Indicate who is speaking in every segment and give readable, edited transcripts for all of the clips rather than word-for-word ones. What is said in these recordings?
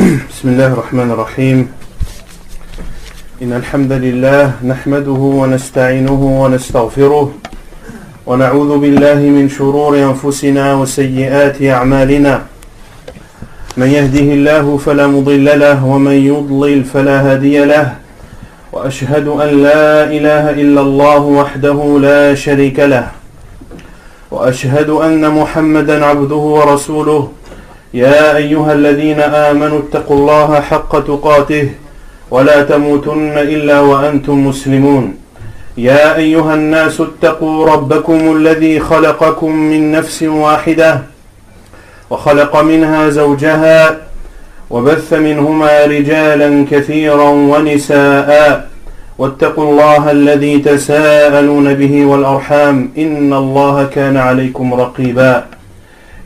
Speaker 1: بسم الله الرحمن الرحيم إن الحمد لله نحمده ونستعينه ونستغفره ونعوذ بالله من شرور أنفسنا وسيئات أعمالنا من يهده الله فلا مضل له ومن يضلل فلا هادي له وأشهد أن لا إله إلا الله وحده لا شريك له وأشهد أن محمدا عبده ورسوله يا أيها الذين آمنوا اتقوا الله حق تقاته ولا تموتن إلا وأنتم مسلمون يا أيها الناس اتقوا ربكم الذي خلقكم من نفس واحدة وخلق منها زوجها وبث منهما رجالا كثيرا ونساء واتقوا الله الذي تساءلون به والأرحام إن الله كان عليكم رقيبا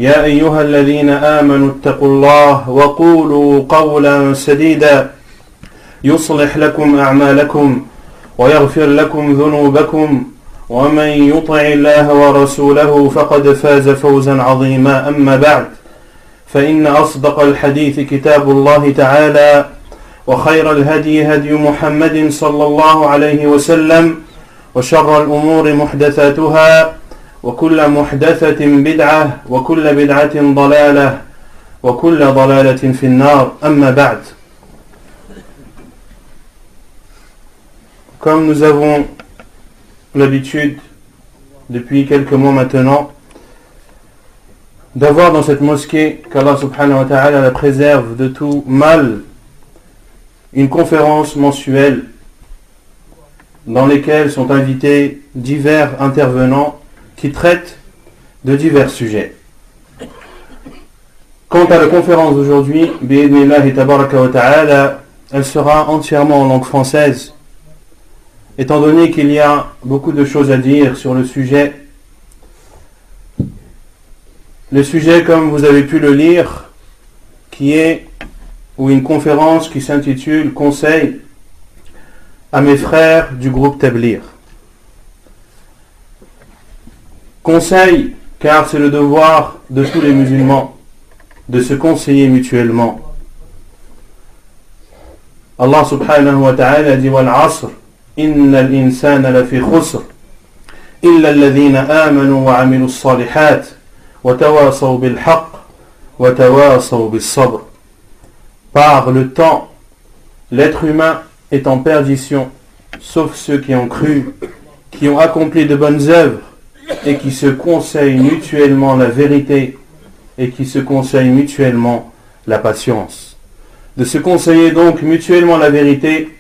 Speaker 1: يا أيها الذين آمنوا اتقوا الله وقولوا قولا سديدا يصلح لكم أعمالكم ويغفر لكم ذنوبكم ومن يطع الله ورسوله فقد فاز فوزا عظيما أما بعد فإن أصدق الحديث كتاب الله تعالى وخير الهدي هدي محمد صلى الله عليه وسلم وشر الأمور محدثاتها وكل محدثة بدعة وكل بدعة ضلالة وكل ضلالة في النار أما بعد. Comme nous avons l'habitude depuis quelques mois maintenant d'avoir dans cette mosquée, qu'Allah subhanahu wa ta'ala la préserve de tout mal, une conférence mensuelle dans lesquelles sont invités divers intervenants qui traitent de divers sujets. Quant à la conférence d'aujourd'hui, bi'idhnillahi tabaraka wa ta'ala, elle sera entièrement en langue française, étant donné qu'il y a beaucoup de choses à dire sur le sujet. Le sujet, comme vous avez pu le lire, qui est, ou une conférence qui s'intitule « Conseil à mes frères du groupe Tabligh ». Conseil, car c'est le devoir de tous les musulmans de se conseiller mutuellement. Allah subhanahu wa ta'ala dit « Wal asr, inna al-insana lafi khusr, illa alladhina amanu wa amilu s-salihat, wa tawasaw bil haqq, wa tawasaw bis sabr » Par le temps, l'être humain est en perdition, sauf ceux qui ont cru, qui ont accompli de bonnes œuvres, et qui se conseillent mutuellement la vérité et qui se conseillent mutuellement la patience. De se conseiller donc mutuellement la vérité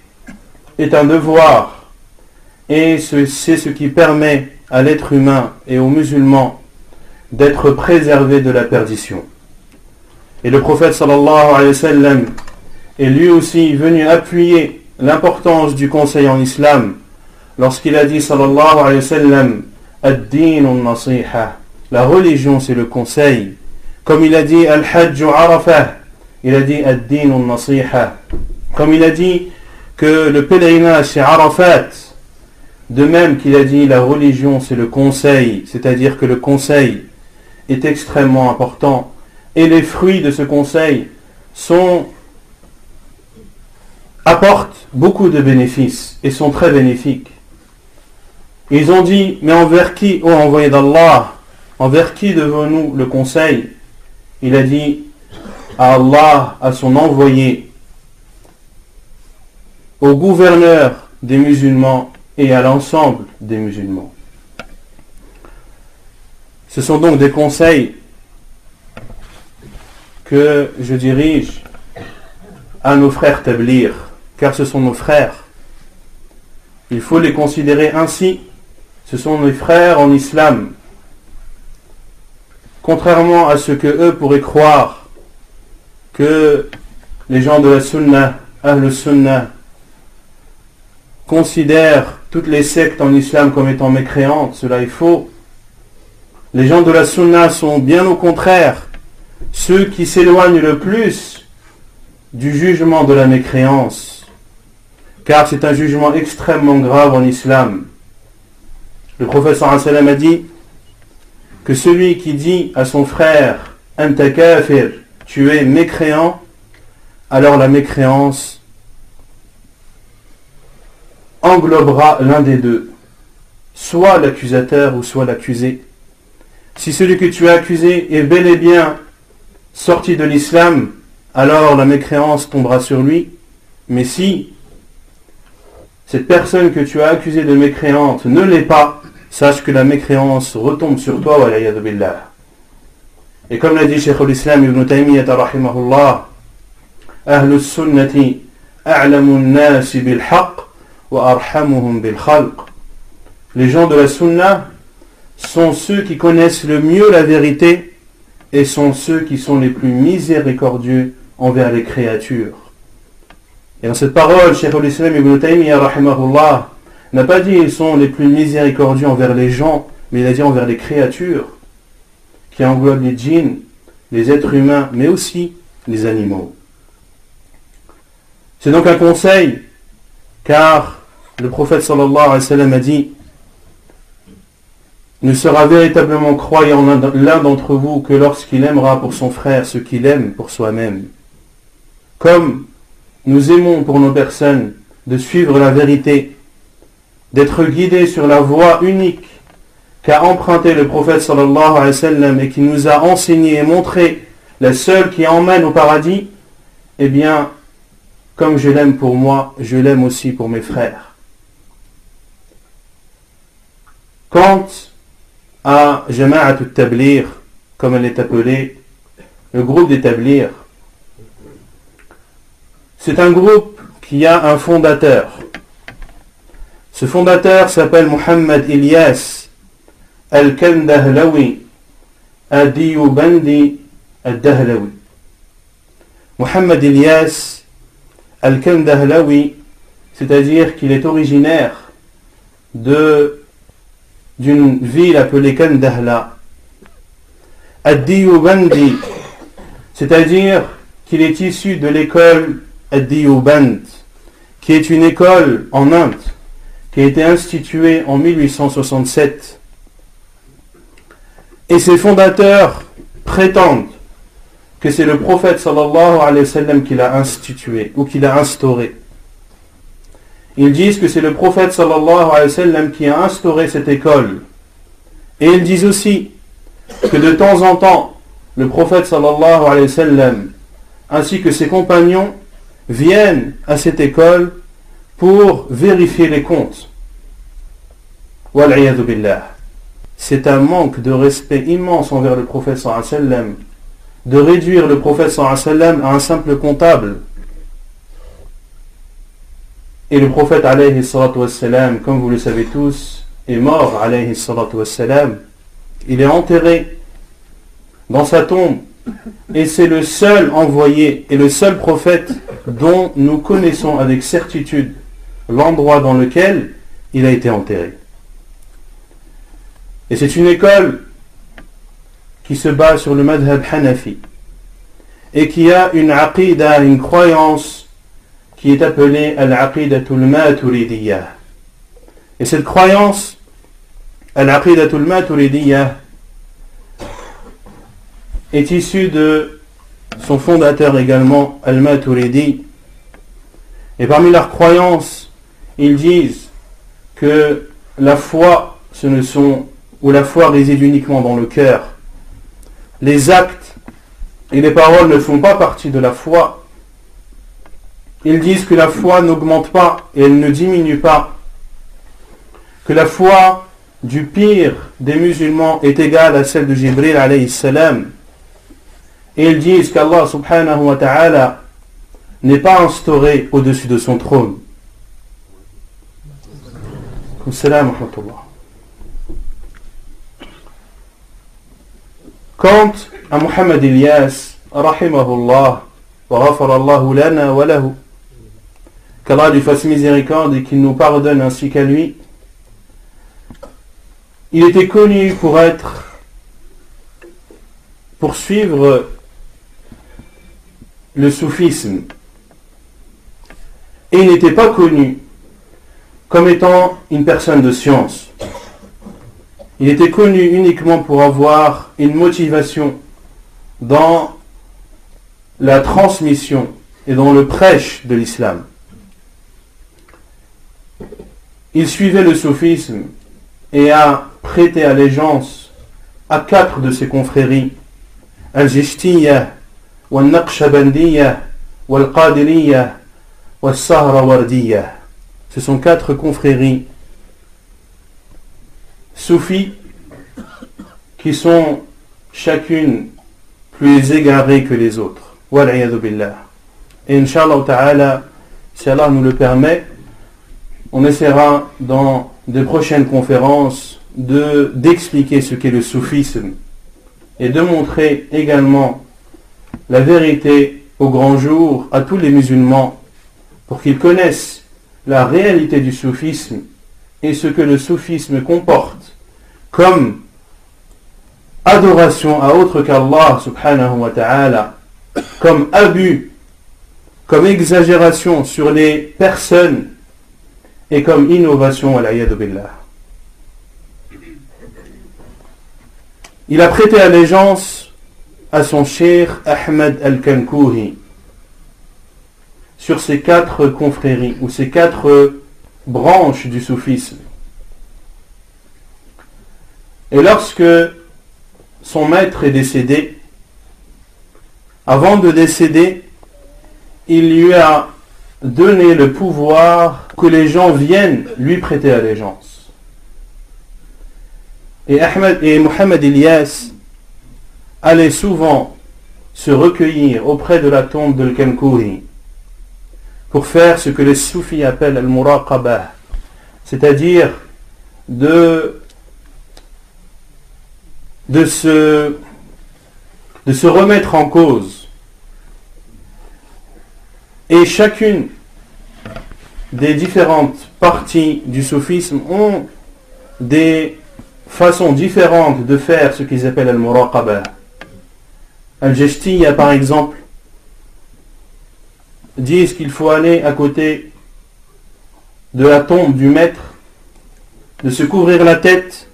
Speaker 1: est un devoir et c'est ce qui permet à l'être humain et aux musulmans d'être préservés de la perdition. Et le prophète sallallahu alayhi wa sallam est lui aussi venu appuyer l'importance du conseil en islam lorsqu'il a dit sallallahu alayhi wa sallam Ad-din al-nasiha, la religion c'est le conseil. Comme il a dit Al-Hajj Arafah, il a dit Ad-din al-nasiha. Comme il a dit que le pèlerinage c'est Arafat, de même qu'il a dit la religion c'est le conseil, c'est-à-dire que le conseil est extrêmement important et les fruits de ce conseil apportent beaucoup de bénéfices et sont très bénéfiques. Ils ont dit, mais envers qui, ô envoyé d'Allah, envers qui devons-nous le conseil? Il a dit, à Allah, à son envoyé, au gouverneur des musulmans et à l'ensemble des musulmans. Ce sont donc des conseils que je dirige à nos frères Tabligh, car ce sont nos frères. Il faut les considérer ainsi. Ce sont nos frères en islam. Contrairement à ce que eux pourraient croire, que les gens de la Sunna, Ahl Sunna, considèrent toutes les sectes en islam comme étant mécréantes, cela est faux. Les gens de la Sunna sont bien au contraire ceux qui s'éloignent le plus du jugement de la mécréance, car c'est un jugement extrêmement grave en islam. Le prophète sallallahu alayhi wa sallam a dit que celui qui dit à son frère Anta kafir, tu es mécréant, alors la mécréance englobera l'un des deux, soit l'accusateur ou soit l'accusé. Si celui que tu as accusé est bel et bien sorti de l'islam, alors la mécréance tombera sur lui. Mais si cette personne que tu as accusée de mécréante ne l'est pas, sache que la mécréance retombe sur toi, wa l'iyadu billah. Et comme l'a dit Cheikh al-Islam Ibn Taymiyyah rahimahullah, Ahlus sunnati a'lamu an-nasi bil haqq wa arhamuhum bil khalq. Les gens de la sunna sont ceux qui connaissent le mieux la vérité et sont ceux qui sont les plus miséricordieux envers les créatures. Et dans cette parole, Cheikh al-Islam Ibn Taymiyyah rahimahullah n'a pas dit ils sont les plus miséricordieux envers les gens, mais il a dit envers les créatures, qui englobent les djinns, les êtres humains, mais aussi les animaux. C'est donc un conseil, car le prophète sallallahu alayhi wa sallam a dit: ne sera véritablement croyant l'un d'entre vous que lorsqu'il aimera pour son frère ce qu'il aime pour soi-même. Comme nous aimons pour nos personnes de suivre la vérité, d'être guidés sur la voie unique qu'a emprunté le prophète sallallahu alayhi wa sallam et qui nous a enseigné et montré la seule qui emmène au paradis, eh bien, comme je l'aime pour moi, je l'aime aussi pour mes frères. Quant à Jama'at al-Tablir, comme elle est appelée, le groupe des Tablirs, c'est un groupe qui a un fondateur. Ce fondateur s'appelle Muhammad Ilyas al-Kandahlawi ad-Diyubandi al-Dahlawi. Muhammad Ilyas al-Kandahlawi, c'est-à-dire qu'il est originaire d'une ville appelée Kandahla. Ad-Diyubandi, c'est-à-dire qu'il est issu de l'école Ad-Diyuband, qui est une école en Inde, qui a été instituée en 1867. Et ses fondateurs prétendent que c'est le prophète sallallahu alayhi wa sallam qui l'a institué ou qui l'a instauré. Ils disent que c'est le prophète sallallahu alayhi wa sallam qui a instauré cette école. Et ils disent aussi que de temps en temps, le prophète sallallahu alayhi wa sallam ainsi que ses compagnons viennent à cette école pour vérifier les comptes. Wal-'iyadhu billah. C'est un manque de respect immense envers le prophète sallallahu alayhi wa sallam de réduire le prophète sallallahu alayhi wa sallam à un simple comptable. Et le prophète alayhi salatu wassalam, comme vous le savez tous, est mort alayhi salatu wassalam. Il est enterré dans sa tombe. Et c'est le seul envoyé et le seul prophète dont nous connaissons avec certitude l'endroit dans lequel il a été enterré. Et c'est une école qui se base sur le madhab hanafi et qui a une aqidah, une croyance qui est appelée al-aqidatul maturidiyah. Et cette croyance, al-aqidatul maturidiyah, est issue de son fondateur également, al-Maturidi. Et parmi leurs croyances, ils disent que la foi, la foi réside uniquement dans le cœur. Les actes et les paroles ne font pas partie de la foi. Ils disent que la foi n'augmente pas et elle ne diminue pas. Que la foi du pire des musulmans est égale à celle de Jibril alayhi salam. Et ils disent qu'Allah subhanahu wa ta'ala n'est pas instauré au-dessus de son trône. Quant à Muhammad Ilyas, rahimahullah, wa ghafarallahu lana wa lahu, qu'Allah lui fasse miséricorde et qu'il nous pardonne ainsi qu'à lui, il était connu pour suivre le soufisme. Et il n'était pas connu comme étant une personne de science. Il était connu uniquement pour avoir une motivation dans la transmission et dans le prêche de l'islam. Il suivait le soufisme et a prêté allégeance à 4 de ses confréries, Al-Jishtiyya, Wal-Naqshbandiyya, Wal-Qadiriyya, Wal-Sahrawardiyya. Ce sont 4 confréries soufis qui sont chacune plus égarées que les autres. Wal'iyadu billah. Et Inch'Allah ta'ala, si Allah nous le permet, on essaiera dans de prochaines conférences d'expliquer ce qu'est le soufisme et de montrer également la vérité au grand jour à tous les musulmans pour qu'ils connaissent la réalité du soufisme et ce que le soufisme comporte comme adoration à autre qu'Allah subhanahu wa ta'ala, comme abus, comme exagération sur les personnes et comme innovation à l'ayadu billah. Il a prêté allégeance à son cheikh Ahmed al-Kankouhi sur ces 4 confréries ou ces 4 branches du soufisme. Et lorsque son maître est décédé, avant de décéder, il lui a donné le pouvoir que les gens viennent lui prêter allégeance. Et Mohamed Ilyas allait souvent se recueillir auprès de la tombe de Al-Kankouhi pour faire ce que les soufis appellent al-muraqabah, c'est-à-dire de se remettre en cause. Et chacune des différentes parties du soufisme ont des façons différentes de faire ce qu'ils appellent al-muraqabah. Al-Jishtiyya par exemple disent qu'il faut aller à côté de la tombe du maître, de se couvrir la tête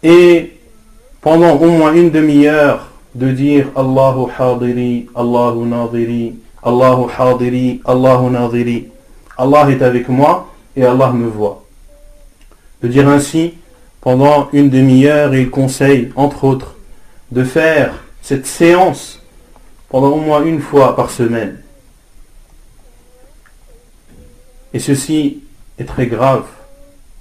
Speaker 1: et pendant au moins une demi-heure de dire Allahu hadiri, Allahu nadiri, Allahu hadiri, Allahu nadiri. Allah est avec moi et Allah me voit. De dire ainsi pendant une demi-heure, et il conseille entre autres de faire cette séance pendant au moins une fois par semaine. Et ceci est très grave.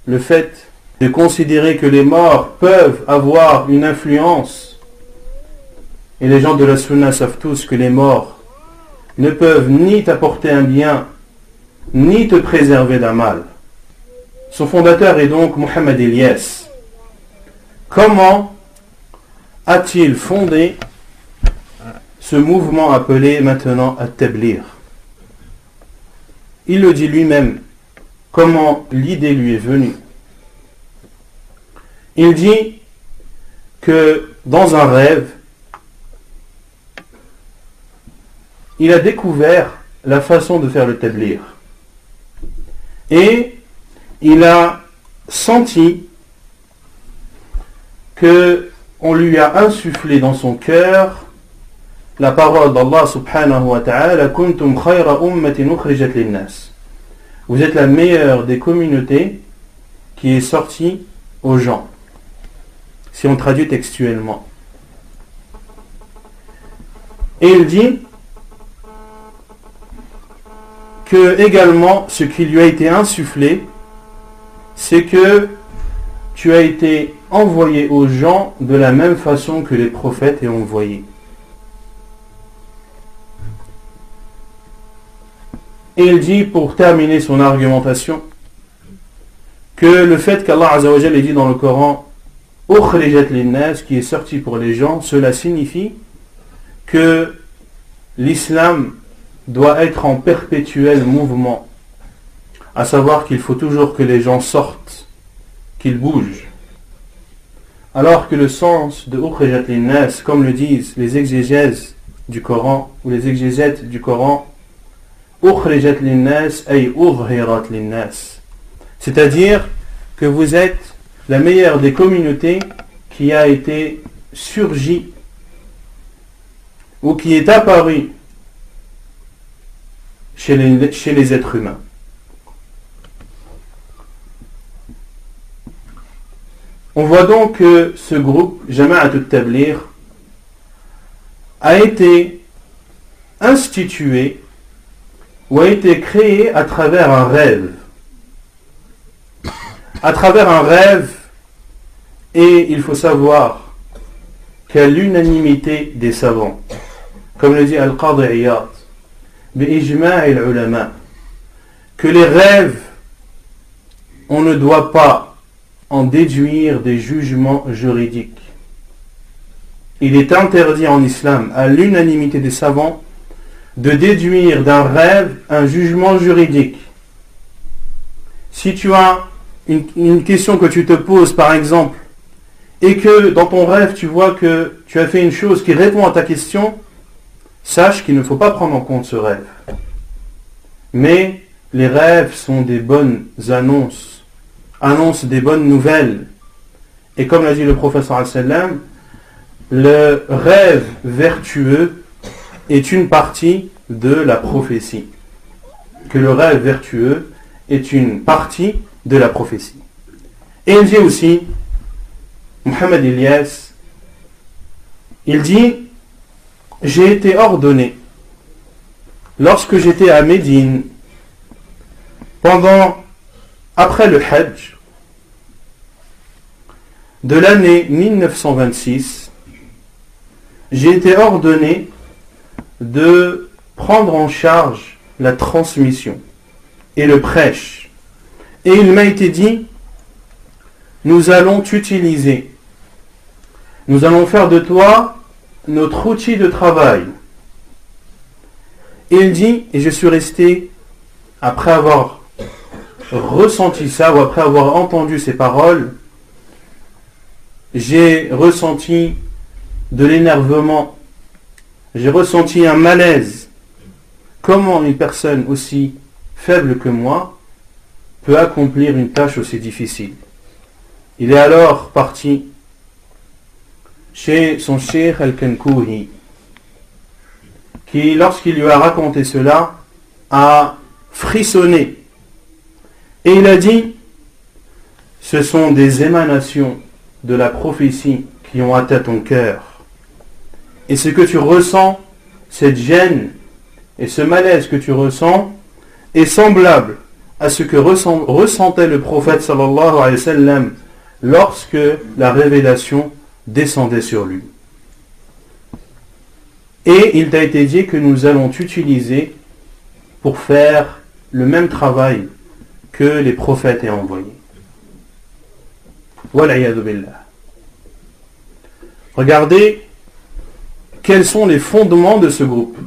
Speaker 1: Le fait de considérer que les morts peuvent avoir une influence, et les gens de la Sunna savent tous que les morts ne peuvent ni t'apporter un bien, ni te préserver d'un mal. Son fondateur est donc Mohamed Ilyas. Comment a-t-il fondé ce mouvement appelé maintenant At-Tabligh? Il le dit lui-même, comment l'idée lui est venue. Il dit que dans un rêve, il a découvert la façon de faire le tabligh. Et il a senti que on lui a insufflé dans son cœur la parole d'Allah subhanahu wa ta'ala, kuntum khayra ummatin ukhrijat lin-nas. Vous êtes la meilleure des communautés qui est sortie aux gens. Si on traduit textuellement. Et il dit que également ce qui lui a été insufflé, c'est que tu as été envoyé aux gens de la même façon que les prophètes est envoyé. Et il dit, pour terminer son argumentation, que le fait qu'Allah Azza wa Jalla ait dit dans le Coran Ukhrijat lin-nas, qui est sorti pour les gens, cela signifie que l'islam doit être en perpétuel mouvement, à savoir qu'il faut toujours que les gens sortent, qu'ils bougent. Alors que le sens de Ukhrijat lin-nas, comme le disent les exégèses du Coran ou les exégètes du Coran, Ukhrijat lin-nas ay udhirat lin-nas, c'est-à-dire que vous êtes la meilleure des communautés qui a été surgie ou qui est apparue chez les êtres humains. On voit donc que ce groupe, Jama'at al-Tabligh, a été institué ou a été créé à travers un rêve. À travers un rêve, et il faut savoir qu'à l'unanimité des savants, comme le dit Al-Qadi Iyad, bi-ijma' al-ulama, que les rêves, on ne doit pas en déduire des jugements juridiques. Il est interdit en islam, à l'unanimité des savants, de déduire d'un rêve un jugement juridique. Si tu as une question que tu te poses, par exemple, et que dans ton rêve tu vois que tu as fait une chose qui répond à ta question, sache qu'il ne faut pas prendre en compte ce rêve. Mais les rêves sont des bonnes annonces des bonnes nouvelles. Et comme l'a dit le prophète sallallahu alayhi wa sallam, le rêve vertueux est une partie de la prophétie. Que le rêve vertueux est une partie de la prophétie. Et il dit aussi, Mohamed Ilyas, il dit, j'ai été ordonné lorsque j'étais à Médine après le Hajj de l'année 1926, j'ai été ordonné de prendre en charge la transmission et le prêche. Et il m'a été dit, nous allons t'utiliser, nous allons faire de toi notre outil de travail. Et il dit, et je suis resté, après avoir ressenti ça, ou après avoir entendu ces paroles, j'ai ressenti de l'énervement, j'ai ressenti un malaise. Comment une personne aussi faible que moi peut accomplir une tâche aussi difficile? Il est alors parti chez son cheikh Al-Kankouhi, qui, lorsqu'il lui a raconté cela, a frissonné. Et il a dit, ce sont des émanations de la prophétie qui ont atteint ton cœur. Et ce que tu ressens, cette gêne et ce malaise que tu ressens, est semblable à ce que ressentait le prophète sallallahu alayhi wa sallam lorsque la révélation descendait sur lui. Et il t'a été dit que nous allons t'utiliser pour faire le même travail que les prophètes aient envoyé. Wal'iyadu billah. Regardez quels sont les fondements de ce groupe.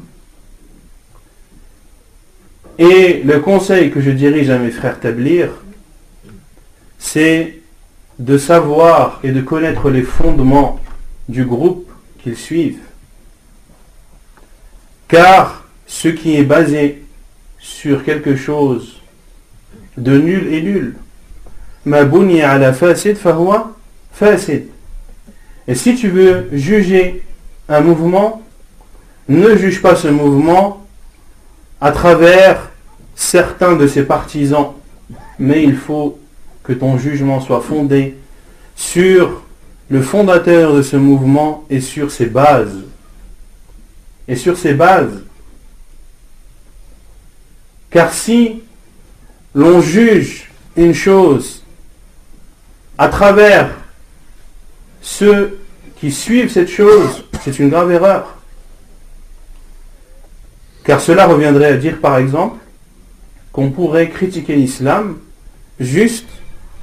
Speaker 1: Et le conseil que je dirige à mes frères Tabligh, c'est de savoir et de connaître les fondements du groupe qu'ils suivent. Car ce qui est basé sur quelque chose de nul est nul. Ma buni ala fasid fahuwa fasid. Et si tu veux juger un mouvement, ne juge pas ce mouvement à travers certains de ses partisans, mais il faut que ton jugement soit fondé sur le fondateur de ce mouvement et sur ses bases. Et sur ses bases. Car si l'on juge une chose à travers ceux qui suivent cette chose, c'est une grave erreur. Car cela reviendrait à dire, par exemple, qu'on pourrait critiquer l'islam juste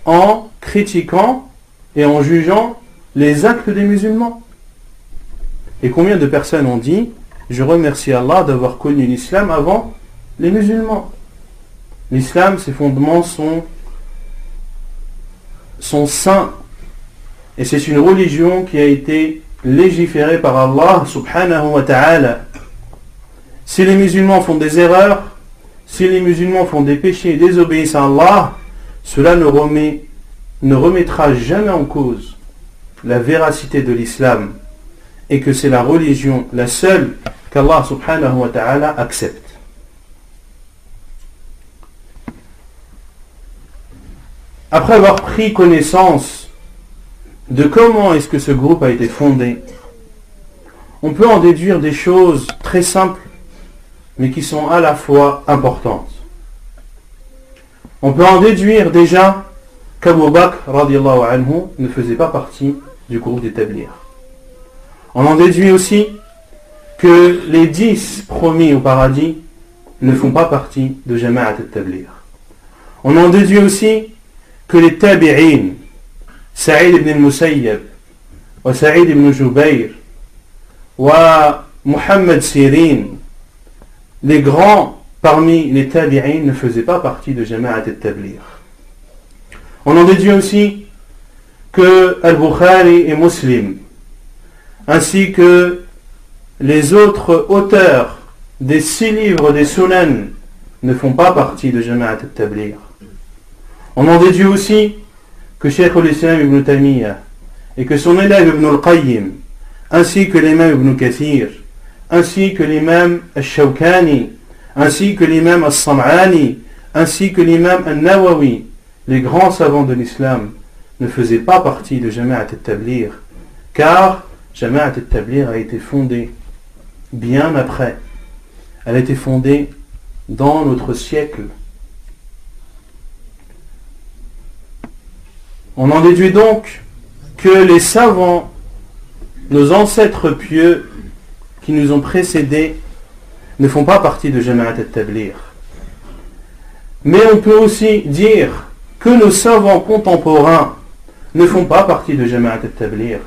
Speaker 1: en critiquant et en jugeant les actes des musulmans. Et combien de personnes ont dit, je remercie Allah d'avoir connu l'islam avant les musulmans. L'islam, ses fondements sont saints. Et c'est une religion qui a été légiférée par Allah subhanahu wa ta'ala. Si les musulmans font des erreurs, si les musulmans font des péchés et désobéissent à Allah, cela ne remettra jamais en cause la véracité de l'islam et que c'est la religion la seule qu'Allah subhanahu wa ta'ala accepte. après avoir pris connaissance de comment est-ce que ce groupe a été fondé, on peut en déduire des choses très simples, mais qui sont à la fois importantes. On peut en déduire déjà qu'Abu Bakr radiallahu anhu ne faisait pas partie du groupe des Tabligh. On en déduit aussi que les 10 promis au paradis ne font pas partie de Jama'at al-Tabligh. On en déduit aussi que les Tabi'in, Sa'id ibn al-Musayyab, wa Sa'id ibn Jubayr, wa Muhammad Sirin, les grands parmi les Tabi'in ne faisaient pas partie de Jama'at al-Tabligh. On en déduit aussi que Al-Bukhari et Muslim, ainsi que les autres auteurs des 6 livres des Sunan, ne font pas partie de Jama'at al-Tabligh. On en déduit aussi que Cheikh al-Islam ibn Taymiyyah et que son élève Ibn al-Qayyim, ainsi que l'imam Ibn Kathir, ainsi que l'imam al-Shawkani, ainsi que l'imam al-Sam'ani, ainsi que l'imam al-Nawawi, les grands savants de l'islam, ne faisaient pas partie de Jama'at al-Tabligh, car Jama'at al-Tabligh a été fondée bien après. Elle a été fondée dans notre siècle. On en déduit donc que les savants, nos ancêtres pieux qui nous ont précédés, ne font pas partie de Jama'at al-Tabligh. Mais on peut aussi dire que nos savants contemporains ne font pas partie de Jama'at al-Tabligh.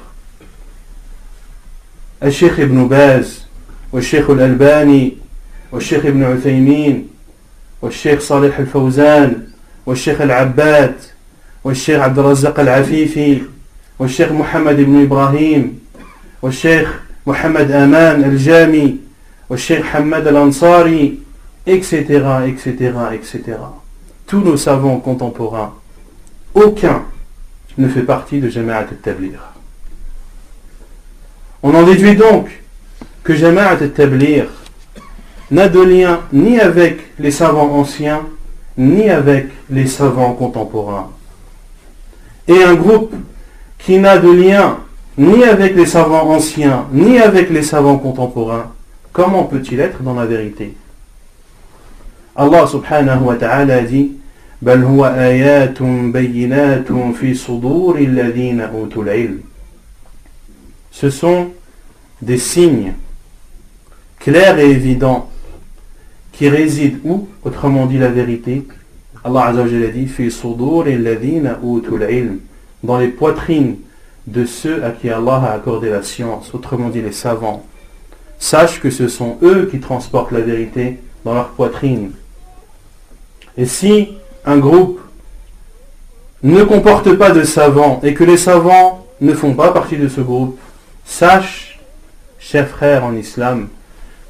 Speaker 1: Al-Sheikh Ibn Baz, Al-Sheikh Al-Albani, Al-Sheikh Ibn Uthaymin, Al-Sheikh Salih Al-Fawzan, Al-Sheikh Al-Abbad, Al-Sheikh Abd al-Razzaq Al-Afifi, Al-Sheikh Muhammad Ibn Ibrahim, Al-Sheikh Muhammad Aman Al-Jami, Al-Sheikh Hamad Al-Ansari, etc., etc., etc. Tous nos savants contemporains, aucun ne fait partie de Jama'at al-Tabligh. On en déduit donc que Jama'at al-Tabligh n'a de lien ni avec les savants anciens, ni avec les savants contemporains. Et un groupe qui n'a de lien ni avec les savants anciens, ni avec les savants contemporains, comment peut-il être dans la vérité? Allah subhanahu wa ta'ala dit بل هو آيات بينات في صدور الذين أوتوا العلم. Ce sont des signes clairs et évidents qui résident où? Autrement dit la vérité. Allah Azza wa Jalla dit في صدور الذين أوتوا العلم, dans les poitrines de ceux à qui Allah a accordé la science, autrement dit les savants. Sache que ce sont eux qui transportent la vérité dans leur poitrine. Et si un groupe ne comporte pas de savants et que les savants ne font pas partie de ce groupe, sache, cher frère en islam,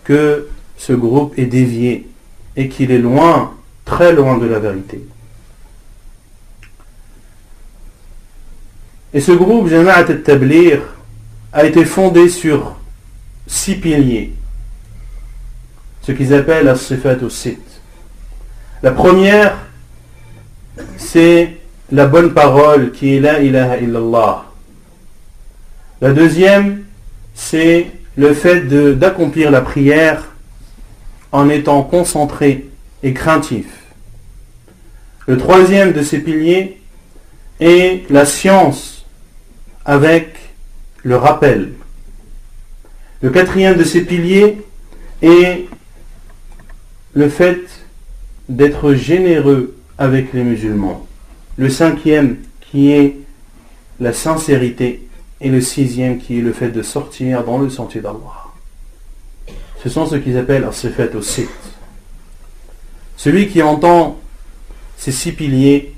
Speaker 1: que ce groupe est dévié et qu'il est loin, très loin de la vérité. Et ce groupe Jama'at al-Tabligh a été fondé sur 6 piliers, ce qu'ils appellent as-sifat as-sitt. La première, c'est la bonne parole qui est la ilaha illallah. La deuxième, c'est le fait d'accomplir la prière en étant concentré et craintif. Le troisième de ces piliers est la science avec le rappel. Le quatrième de ces piliers est le fait d'être généreux avec les musulmans. Le cinquième qui est la sincérité et le sixième qui est le fait de sortir dans le sentier d'Allah. Ce sont ce qu'ils appellent as-sifat as-sitt. Celui qui entend ces 6 piliers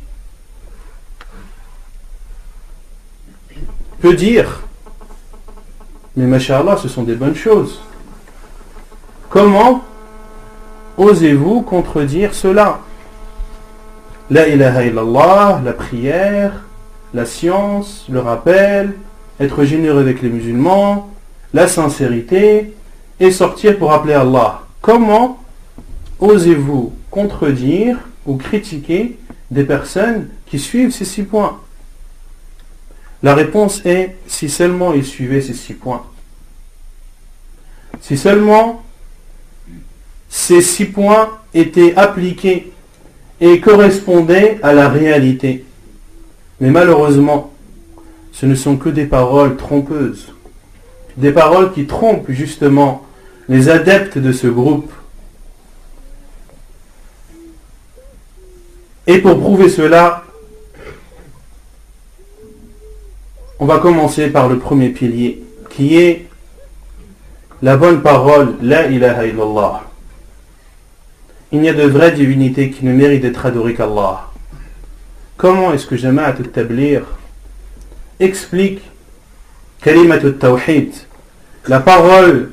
Speaker 1: peut dire mais masha'Allah, ce sont des bonnes choses. Comment osez-vous contredire cela? La ilaha illallah, la prière, la science, le rappel, être généreux avec les musulmans, la sincérité et sortir pour appeler Allah. Comment osez-vous contredire ou critiquer des personnes qui suivent ces 6 points? La réponse est si seulement ils suivaient ces 6 points. Si seulement ces 6 points étaient appliqués et correspondaient à la réalité. Mais malheureusement, ce ne sont que des paroles trompeuses. Des paroles qui trompent justement les adeptes de ce groupe. Et pour prouver cela, on va commencer par le premier pilier, qui est la bonne parole, la ilaha illallah. Il n'y a de vraie divinité qui ne mérite d'être adorée qu'Allah. Comment est-ce que Jama'at al-Tabligh explique Kalimat al-Tawhid, la parole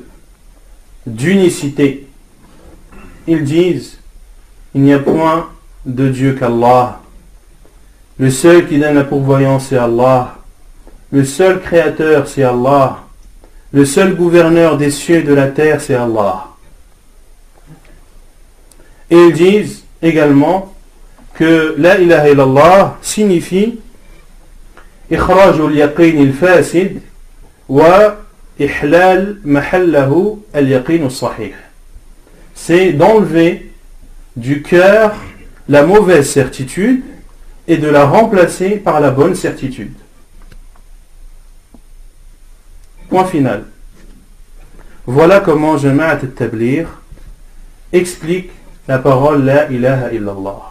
Speaker 1: d'unicité? Ils disent, il n'y a point de Dieu qu'Allah. Le seul qui donne la pourvoyance c'est Allah. Le seul créateur c'est Allah. Le seul gouverneur des cieux et de la terre c'est Allah. Et ils disent également que la ilaha illallah signifie إخراج اليقين الفاسد وإحلال محله اليقين الصحيح. C'est d'enlever du cœur la mauvaise certitude et de la remplacer par la bonne certitude. Point final. Voilà comment Jama'at al-Tabligh explique la parole la ilaha illallah.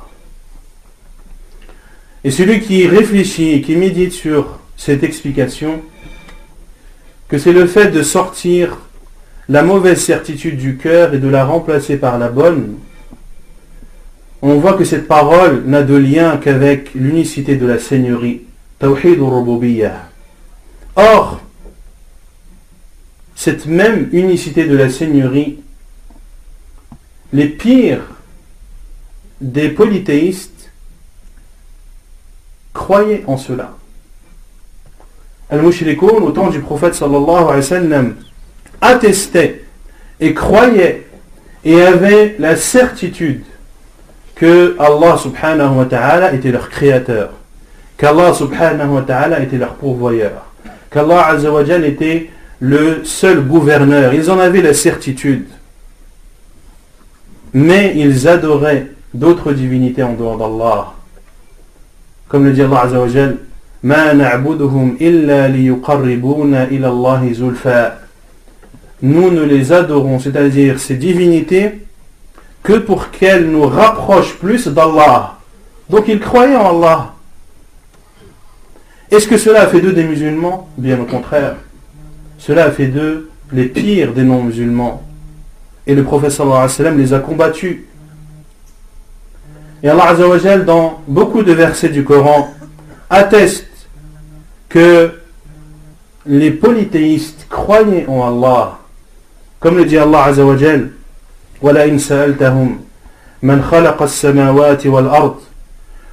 Speaker 1: Et celui qui réfléchit et qui médite sur cette explication, que c'est le fait de sortir la mauvaise certitude du cœur et de la remplacer par la bonne, on voit que cette parole n'a de lien qu'avec l'unicité de la Seigneurie, Tawhid al-Rububiyyah. Or, cette même unicité de la Seigneurie, les pires des polythéistes croyaient en cela. Al-Mushrikoun, au temps du prophète sallallahu alayhi wa sallam, attestaient et croyaient et avaient la certitude que Allah subhanahu wa ta'ala était leur créateur, qu'Allah subhanahu wa ta'ala était leur pourvoyeur, qu'Allah azza wa jal était le seul gouverneur. Ils en avaient la certitude. Mais ils adoraient d'autres divinités en dehors d'Allah. Comme le dit Allah azza wa jal, Ma na'buduhum illa liyuqarribuna ila Allahi zulfa. Nous ne les adorons, c'est-à-dire ces divinités, que pour qu'elles nous rapprochent plus d'Allah. Donc ils croyaient en Allah. Est-ce que cela a fait d'eux des musulmans? Bien au contraire. Cela a fait d'eux les pires des non-musulmans. Et le prophète sallallahu alayhi wa sallam les a combattus. Et Allah azza wa jal, dans beaucoup de versets du Coran, atteste que les polythéistes croyaient en Allah. Comme le dit Allah azza wa jal, وَلَئِنْ سَأَلْتَهُمْ مَنْ خَلَقَ السَّمَاوَاتِ وَالْأَرْضِ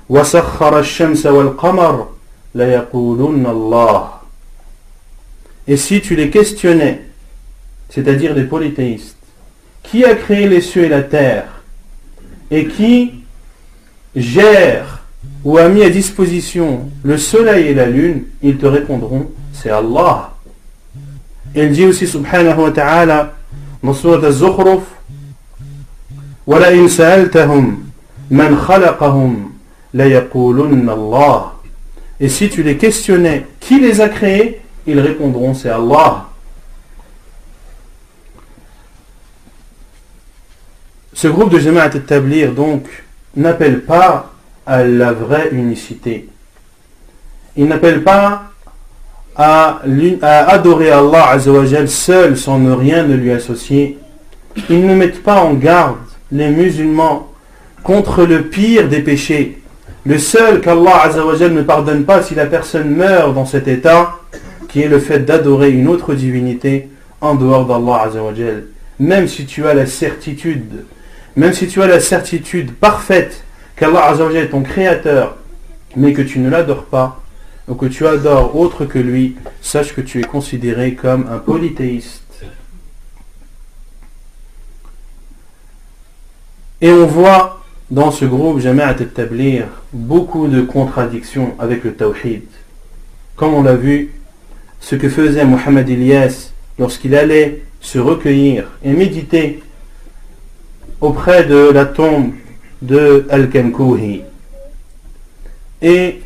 Speaker 1: وَسَخَّرَ الشَّمْسَ وَالْقَمَرَ لَيَقُولُنَّ اللَّهِ. Et si tu les questionnais, c'est-à-dire les polythéistes, qui a créé les cieux et la terre, et qui gère ou a mis à disposition le soleil et la lune, ils te répondront, c'est Allah. Et il dit aussi subhanahu wa ta'ala dans surat al-Zukhruf, وَلَئِنْ سَأَلْتَهُمْ مَنْ خَلَقَهُمْ لَيَقُولُنَّ اللَّهِ. Et si tu les questionnais, qui les a créés, ils répondront, c'est Allah. Ce groupe de Jama'at al-Tabligh donc n'appelle pas à la vraie unicité. Il n'appelle pas à adorer Allah azza wa jal seul sans ne rien ne lui associer. Ils ne mettent pas en garde les musulmans contre le pire des péchés. Le seul qu'Allah azza wa jal ne pardonne pas si la personne meurt dans cet état, qui est le fait d'adorer une autre divinité en dehors d'Allah azza wa jal. Même si tu as la certitude parfaite qu'Allah azza wa jal est ton créateur, mais que tu ne l'adores pas, ou que tu adores autre que lui, sache que tu es considéré comme un polythéiste. Et on voit dans ce groupe Jama'at al-Tabligh beaucoup de contradictions avec le Tawhid. Comme on l'a vu, ce que faisait Mohamed Ilyas lorsqu'il allait se recueillir et méditer auprès de la tombe de Al-Kankouhi. Et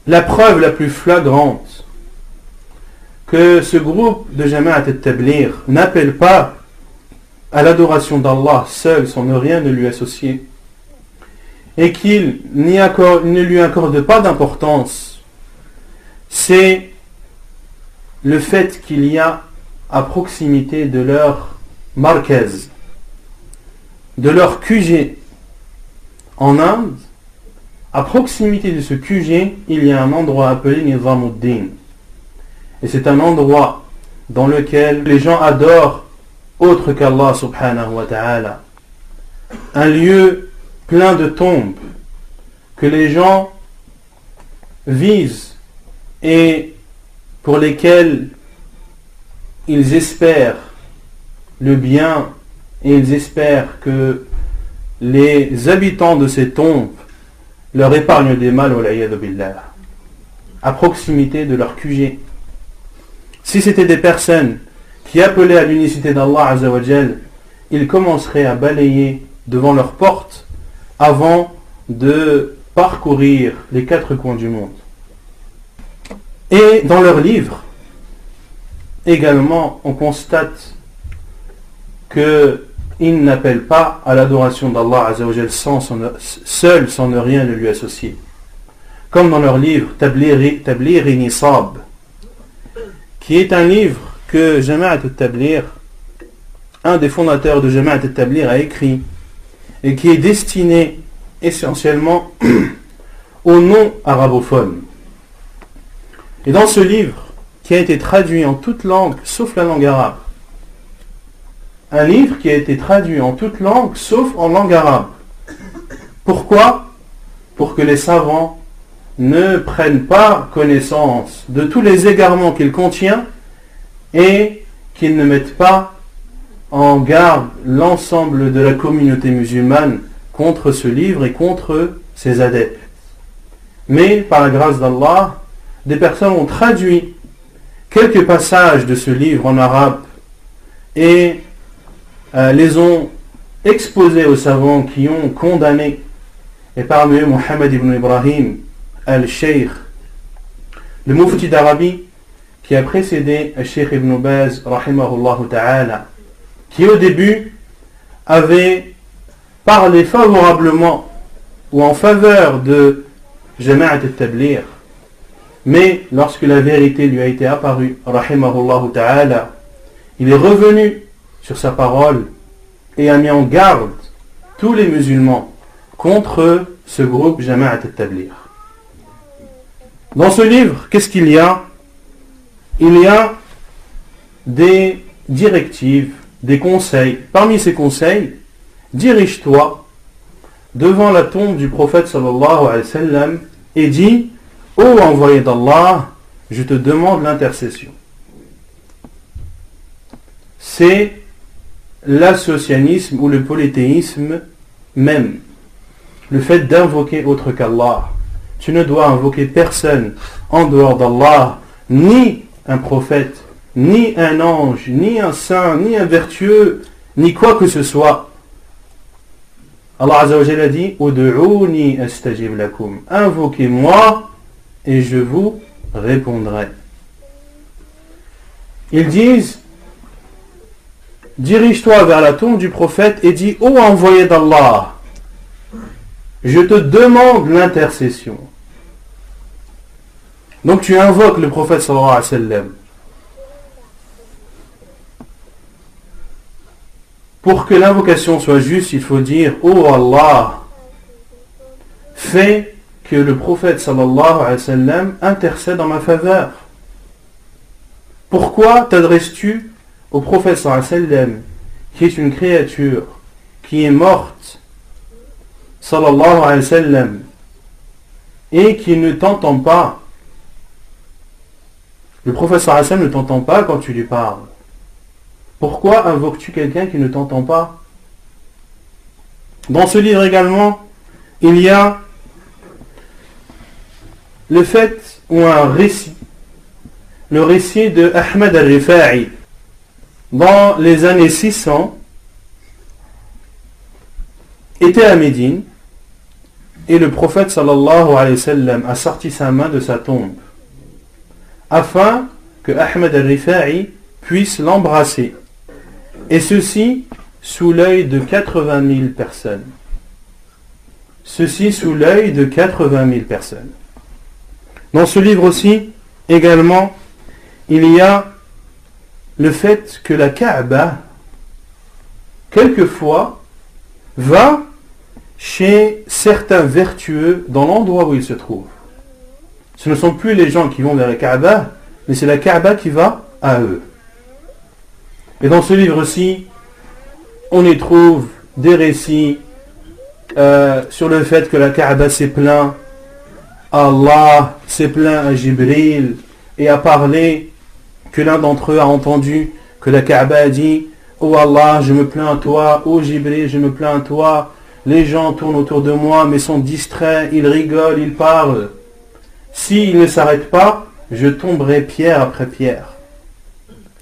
Speaker 1: la preuve la plus flagrante que ce groupe de Jama'at al-Tabligh n'appelle pas à l'adoration d'Allah seul sans ne rien ne lui associer et qu'il ne lui accorde pas d'importance, c'est le fait qu'il y a à proximité de leur markaz, de leur QG en Inde, à proximité de ce QG, il y a un endroit appelé Nizamuddin. Et c'est un endroit dans lequel les gens adorent autre qu'Allah subhanahu wa ta'ala. Un lieu plein de tombes que les gens visent et pour lesquels ils espèrent le bien et ils espèrent que les habitants de ces tombes leur épargnent des mal, wal-'iyadhu billah, à proximité de leur QG. Si c'était des personnes qui appelaient à l'unicité d'Allah Azza wa Jal, ils commenceraient à balayer devant leur porte avant de parcourir les 4 coins du monde. Et dans leurs livres, également, on constate qu'ils n'appellent pas à l'adoration d'Allah Azza wa Jal seul, sans ne rien ne lui associer. Comme dans leur livre Tabligh Nisab, qui est un livre que Jama'at al-Tabligh, un des fondateurs de Jama'at al-Tabligh, a écrit et qui est destiné essentiellement aux non-arabophones. Et dans ce livre, qui a été traduit en toute langue sauf la langue arabe, un livre qui a été traduit en toute langue sauf en langue arabe. Pourquoi ? Pour que les savants ne prennent pas connaissance de tous les égarements qu'il contient et qu'ils ne mettent pas en garde l'ensemble de la communauté musulmane contre ce livre et contre ses adeptes. Mais par la grâce d'Allah, des personnes ont traduit quelques passages de ce livre en arabe et les ont exposés aux savants qui ont condamné, et parmi eux Mohamed ibn Ibrahim al-Sheikh, le mufti d'Arabie qui a précédé al-Sheikh ibn Baz rahimahullah ta'ala, qui au début avait parlé favorablement ou en faveur de Jama'at al-Tabligh, mais lorsque la vérité lui a été apparue rahimahullah ta'ala, il est revenu sur sa parole et a mis en garde tous les musulmans contre ce groupe Jama'at al-Tabligh. Dans ce livre, qu'est-ce qu'il y a ? Il y a des directives, des conseils. Parmi ces conseils, dirige-toi devant la tombe du prophète sallallahu alayhi wa sallam et dis: ô envoyé d'Allah, je te demande l'intercession. C'est l'associanisme ou le polythéisme même. Le fait d'invoquer autre qu'Allah. Tu ne dois invoquer personne en dehors d'Allah, ni un prophète, ni un ange, ni un saint, ni un vertueux, ni quoi que ce soit. Allah Azza wa Jalla a dit: Ud'ouni astajib lakum. Invoquez-moi et je vous répondrai. Ils disent: dirige-toi vers la tombe du prophète et dis: ô envoyé d'Allah, je te demande l'intercession. Donc tu invoques le prophète sallallahu alayhi wa sallam. Pour que l'invocation soit juste, il faut dire: ô Allah, fais que le prophète sallallahu alayhi wa sallam intercède en ma faveur. Pourquoi t'adresses-tu au prophète sallallahu alayhi wa sallam, qui est une créature qui est morte sallallahu alayhi wa sallam et qui ne t'entend pas? Le prophète sallallahu alayhi wa sallam ne t'entend pas quand tu lui parles. Pourquoi invoques-tu quelqu'un qui ne t'entend pas? Dans ce livre également, il y a le fait ou un récit, le récit de Ahmed al-Rifa'i. Dans les années 600, était à Médine, et le prophète sallallahu alayhi wa sallam a sorti sa main de sa tombe, afin que Ahmed al-Rifa'i puisse l'embrasser, et ceci sous l'œil de 80 000 personnes. Ceci sous l'œil de 80 000 personnes. Dans ce livre aussi, également, il y a le fait que la Kaaba, quelquefois, va chez certains vertueux dans l'endroit où ils se trouvent. Ce ne sont plus les gens qui vont vers la Kaaba, mais c'est la Kaaba qui va à eux. Et dans ce livre-ci, on y trouve des récits sur le fait que la Kaaba s'est plaint à Allah, s'est plaint à Jibril, et a parlé que l'un d'entre eux a entendu que la Kaaba a dit: oh Allah, je me plains à toi, oh Jibril, je me plains à toi, les gens tournent autour de moi mais sont distraits, ils rigolent, ils parlent. S'ils ne s'arrêtent pas, je tomberai pierre après pierre.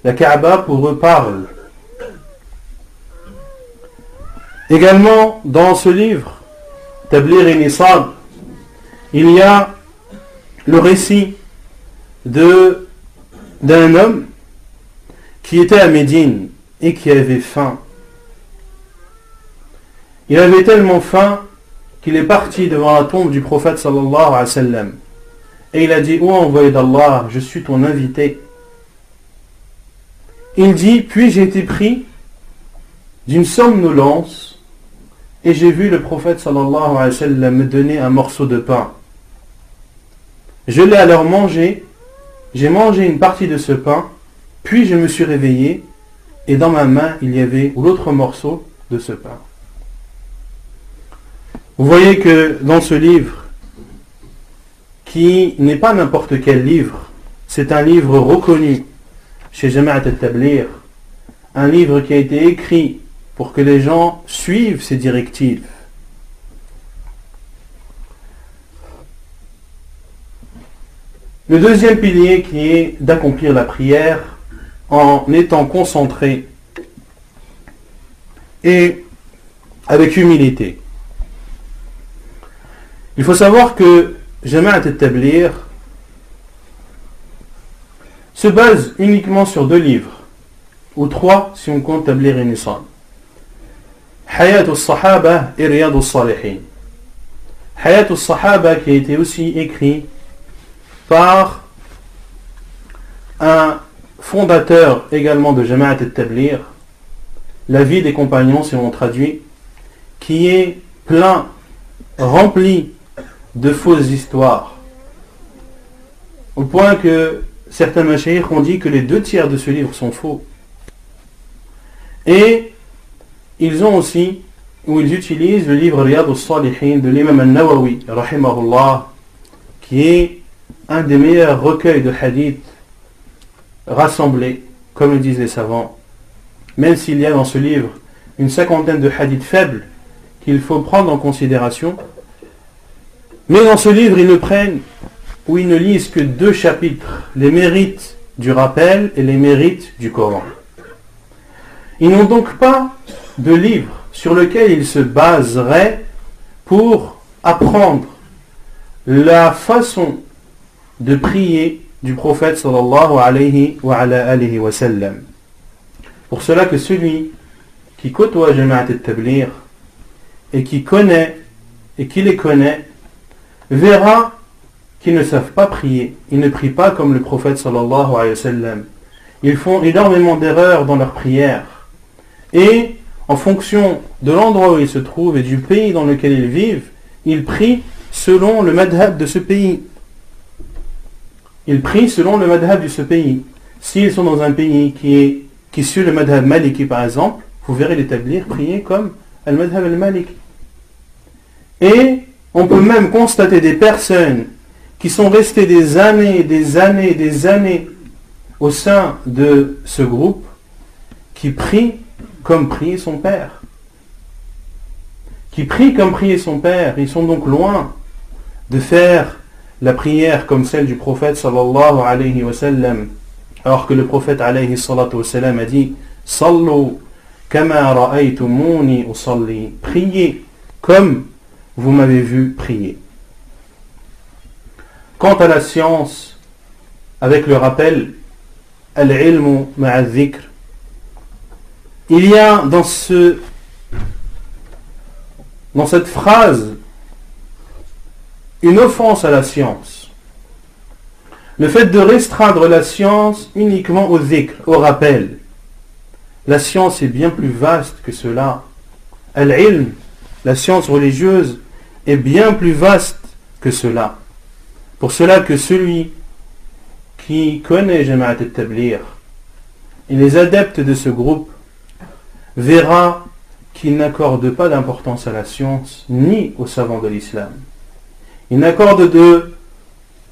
Speaker 1: La Kaaba pour eux parle. Également, dans ce livre, Tablir et Nisab, il y a le récit d'un homme qui était à Médine et qui avait faim. Il avait tellement faim qu'il est parti devant la tombe du prophète sallallahu alayhi wa sallam. Et il a dit: ô envoyé d'Allah, je suis ton invité. Il dit: puis j'ai été pris d'une somnolence et j'ai vu le prophète sallallahu alayhi wa sallam me donner un morceau de pain. Je l'ai alors mangé, j'ai mangé une partie de ce pain, puis je me suis réveillé et dans ma main il y avait l'autre morceau de ce pain. Vous voyez que dans ce livre, qui n'est pas n'importe quel livre, c'est un livre reconnu chez Jama'at al-Tablir, un livre qui a été écrit pour que les gens suivent ses directives. Le deuxième pilier qui est d'accomplir la prière en étant concentré et avec humilité. Il faut savoir que Jama'at al-Tablir se base uniquement sur 2 livres, ou 3 si on compte Tablir et Nisab. Hayat al-Sahaba et Riyad al-Salihin. Hayat al-Sahaba qui a été aussi écrit par un fondateur également de Jama'at al-Tablir, la vie des compagnons si on traduit, qui est plein, rempli de fausses histoires, au point que certains mashayikh ont dit que les 2 tiers de ce livre sont faux. Et ils ont aussi, ou ils utilisent le livre Riyad al-Salihin de l'imam al-Nawawi rahimahullah, qui est un des meilleurs recueils de hadith rassemblés, comme le disent les savants, même s'il y a dans ce livre une 50aine de hadiths faibles qu'il faut prendre en considération. Mais dans ce livre, ils ne prennent ou ils ne lisent que 2 chapitres, les mérites du rappel et les mérites du Coran. Ils n'ont donc pas de livre sur lequel ils se baseraient pour apprendre la façon de prier du prophète sallallahu alayhi wa sallam. Pour cela que celui qui côtoie Jama'at al-Tablir et qui connaît et qui les connaît verra qu'ils ne savent pas prier. Ils ne prient pas comme le prophète sallallahu alayhi wa sallam. Ils font énormément d'erreurs dans leur prière. Et en fonction de l'endroit où ils se trouvent et du pays dans lequel ils vivent, ils prient selon le madhab de ce pays. Ils prient selon le madhab de ce pays. S'ils sont dans un pays qui suit le madhab maliki par exemple, vous verrez l'établir prier comme le madhab al-maliki. Et on peut même constater des personnes qui sont restées des années au sein de ce groupe, qui prient comme priait son père, qui prie comme priait son père. Ils sont donc loin de faire la prière comme celle du prophète sallallahu alayhi wa sallam, alors que le prophète alayhi salatu wa sallam a dit Sallu kama ra'aytumuni usalli, priez comme vous m'avez vu prier. Quant à la science, avec le rappel al-ilmu ma'a dhikr, il y a dans cette phrase une offense à la science. Le fait de restreindre la science uniquement au dhikr, au rappel. La science est bien plus vaste que cela. Al-ilm, la science religieuse, est bien plus vaste que cela. Pour cela que celui qui connaît Jama'at al-Tabligh et les adeptes de ce groupe verra qu'ils n'accordent pas d'importance à la science ni aux savants de l'islam. Ils n'accordent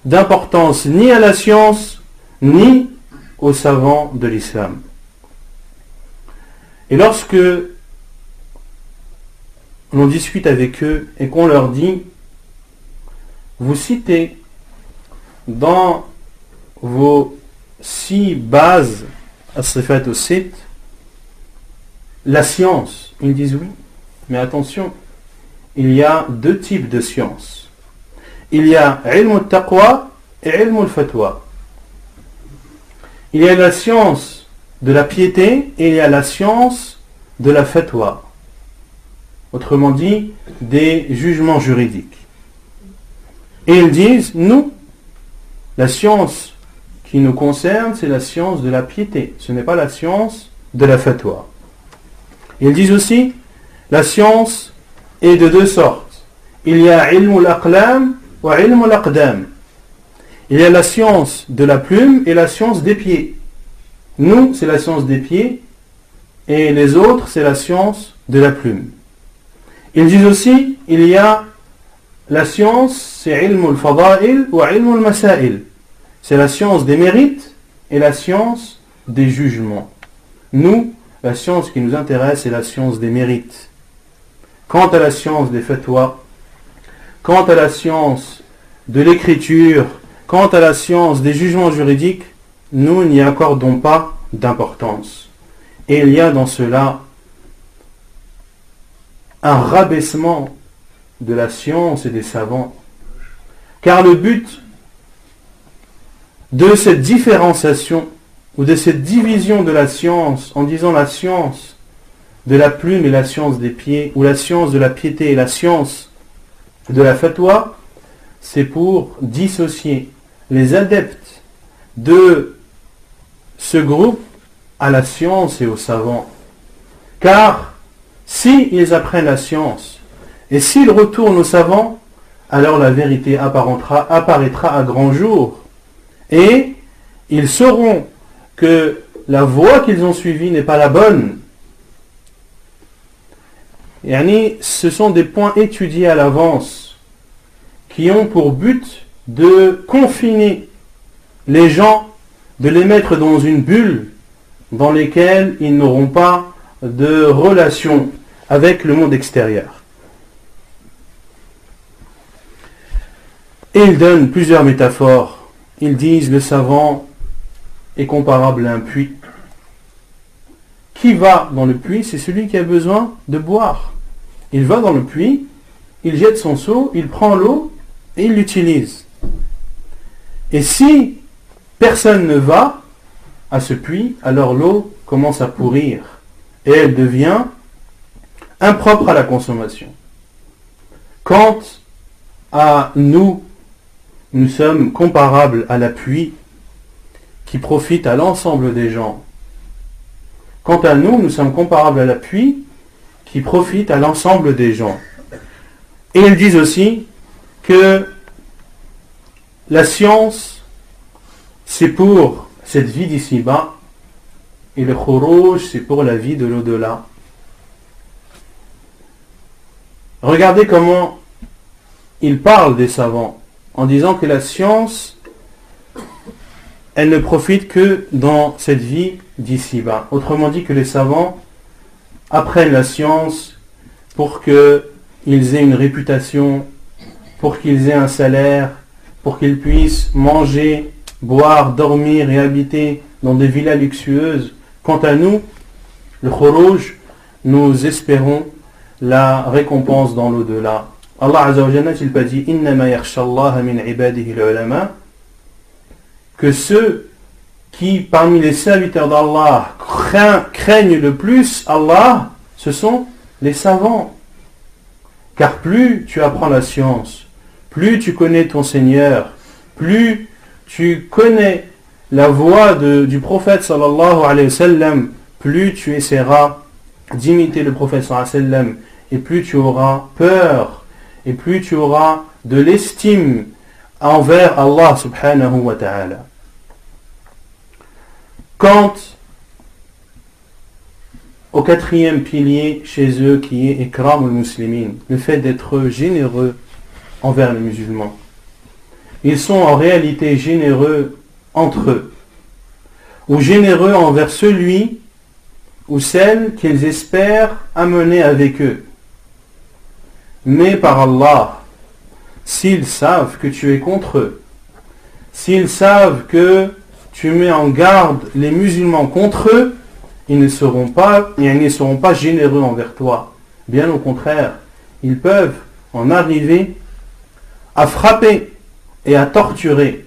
Speaker 1: d'importance ni à la science ni aux savants de l'islam. Et lorsque l'on discute avec eux et qu'on leur dit vous citez dans vos 6 bases as-sifat as-sitt la science, ils disent oui, mais attention, il y a 2 types de science. Il y a ilm al-taqwa et ilm al-fatwa. Il y a la science de la piété et il y a la science de la fatwa. Autrement dit, des jugements juridiques. Et ils disent, nous, la science qui nous concerne, c'est la science de la piété. Ce n'est pas la science de la fatwa. Ils disent aussi, la science est de 2 sortes. Il y a ilm al-aqlam wa ilm al-aqdam. Il y a la science de la plume et la science des pieds. Nous, c'est la science des pieds et les autres, c'est la science de la plume. Ils disent aussi, il y a la science, c'est ilm al-fada'il wa ilm al-masail. C'est la science des mérites et la science des jugements. Nous, la science qui nous intéresse, c'est la science des mérites. Quant à la science des fatwas, quant à la science de l'écriture, quant à la science des jugements juridiques, nous n'y accordons pas d'importance. Et il y a dans cela un rabaissement de la science et des savants. Car le but de cette différenciation ou de cette division de la science, en disant la science de la plume et la science des pieds, ou la science de la piété et la science de la fatwa, c'est pour dissocier les adeptes de ce groupe à la science et aux savants. Car s'ils apprennent la science et s'ils retournent aux savants, alors la vérité apparaîtra à grand jour et ils sauront que la voie qu'ils ont suivie n'est pas la bonne. Ce sont des points étudiés à l'avance qui ont pour but de confiner les gens, de les mettre dans une bulle dans laquelle ils n'auront pas de relation avec le monde extérieur. Et ils donnent plusieurs métaphores. Ils disent le savant est comparable à un puits. Qui va dans le puits? C'est celui qui a besoin de boire. Il va dans le puits, il jette son seau, il prend l'eau et il l'utilise. Et si personne ne va à ce puits, alors l'eau commence à pourrir et elle devient impropre à la consommation. Quant à nous, nous sommes comparables à la pluie qui profite à l'ensemble des gens. Quant à nous, nous sommes comparables à la pluie qui profite à l'ensemble des gens. Et ils disent aussi que la science, c'est pour cette vie d'ici-bas, et le khuruj, c'est pour la vie de l'au-delà. Regardez comment ils parlent des savants, en disant que la science, elle ne profite que dans cette vie d'ici-bas. Autrement dit que les savants apprennent la science pour qu'ils qu'ils aient une réputation, pour qu'ils aient un salaire, pour qu'ils puissent manger, boire, dormir et habiter dans des villas luxueuses. Quant à nous, le khuruj, nous espérons la récompense dans l'au-delà. Allah Azza wa Jalla n'a-t-il pas dit Innama yakhsha Allah min ibadihi al-ulama, que ceux qui parmi les serviteurs d'Allah craignent le plus Allah, ce sont les savants. Car plus tu apprends la science, plus tu connais ton Seigneur, plus tu connais la voie du prophète sallallahu alayhi wa sallam, plus tu essaieras d'imiter le prophète sallallahu alayhi wa sallam, et plus tu auras peur, et plus tu auras de l'estime envers Allah subhanahu wa ta'ala. Quant au quatrième pilier chez eux qui est Ikram al-Muslimin, le fait d'être généreux envers les musulmans. Ils sont en réalité généreux entre eux, ou généreux envers celui ou celle qu'ils espèrent amener avec eux. Mais par Allah, s'ils savent que tu es contre eux, s'ils savent que tu mets en garde les musulmans contre eux, ils ne seront pas généreux envers toi. Bien au contraire, ils peuvent en arriver à frapper et à torturer,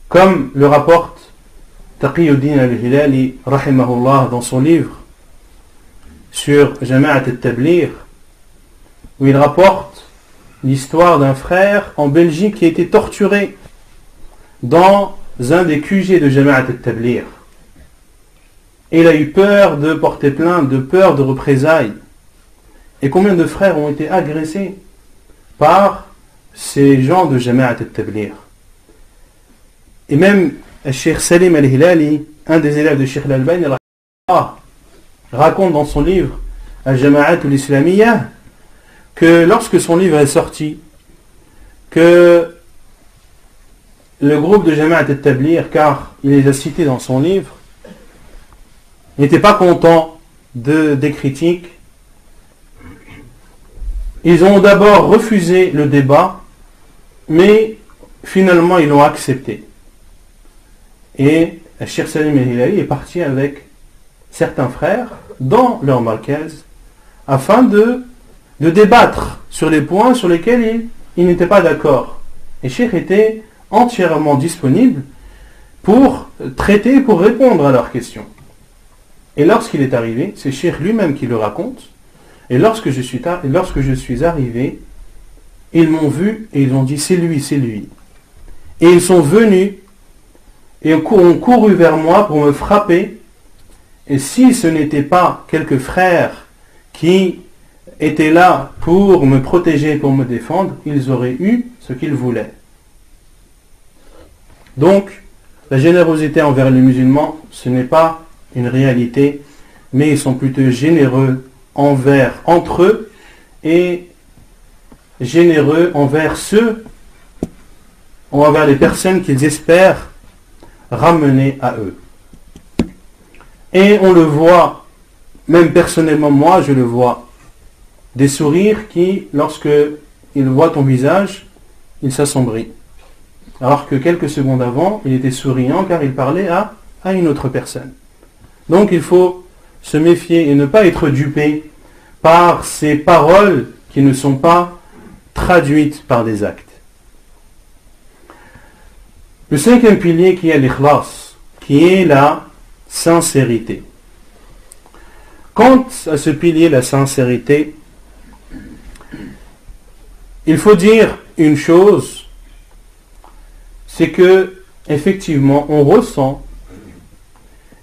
Speaker 1: comme le rapporte Taqiyuddin al-Hilali rahimahullah dans son livre sur Jama'at al-Tabligh, où il rapporte l'histoire d'un frère en Belgique qui a été torturé dans un des QG de Jama'at al-Tabligh. Et il a eu peur de porter plainte, de peur de représailles. Et combien de frères ont été agressés par ces gens de Jama'at al-Tabligh. Et même Cheikh Salim al-Hilali, un des élèves de Cheikh al-Albani, raconte dans son livre Al-Jama'at al-Islamiyya que lorsque son livre est sorti, que le groupe de Jama'at al-Tabligh, car il les a cités dans son livre, n'était pas content des critiques. Ils ont d'abord refusé le débat, mais finalement ils l'ont accepté. Et Cheikh Salim al-Hilali est parti avec certains frères dans leur markaz afin de débattre sur les points sur lesquels ils n'étaient pas d'accord. Et Cheikh était entièrement disponible pour traiter, pour répondre à leurs questions. Et lorsqu'il est arrivé, c'est Cheikh lui-même qui le raconte, et lorsque je suis arrivé, ils m'ont vu et ils ont dit c'est lui, c'est lui. Et ils sont venus et ont couru vers moi pour me frapper. Et si ce n'était pas quelques frères qui étaient là pour me protéger, pour me défendre, ils auraient eu ce qu'ils voulaient. Donc, la générosité envers les musulmans, ce n'est pas une réalité, mais ils sont plutôt généreux entre eux et généreux envers envers les personnes qu'ils espèrent ramener à eux. Et on le voit, même personnellement moi je le vois, des sourires qui, lorsque ils voient ton visage, il s'assombrit. Alors que quelques secondes avant, il était souriant car il parlait à une autre personne. Donc il faut se méfier et ne pas être dupé par ces paroles qui ne sont pas traduites par des actes. Le cinquième pilier qui est l'ikhlas, qui est la sincérité. Quant à ce pilier, la sincérité, il faut dire une chose, c'est que effectivement on ressent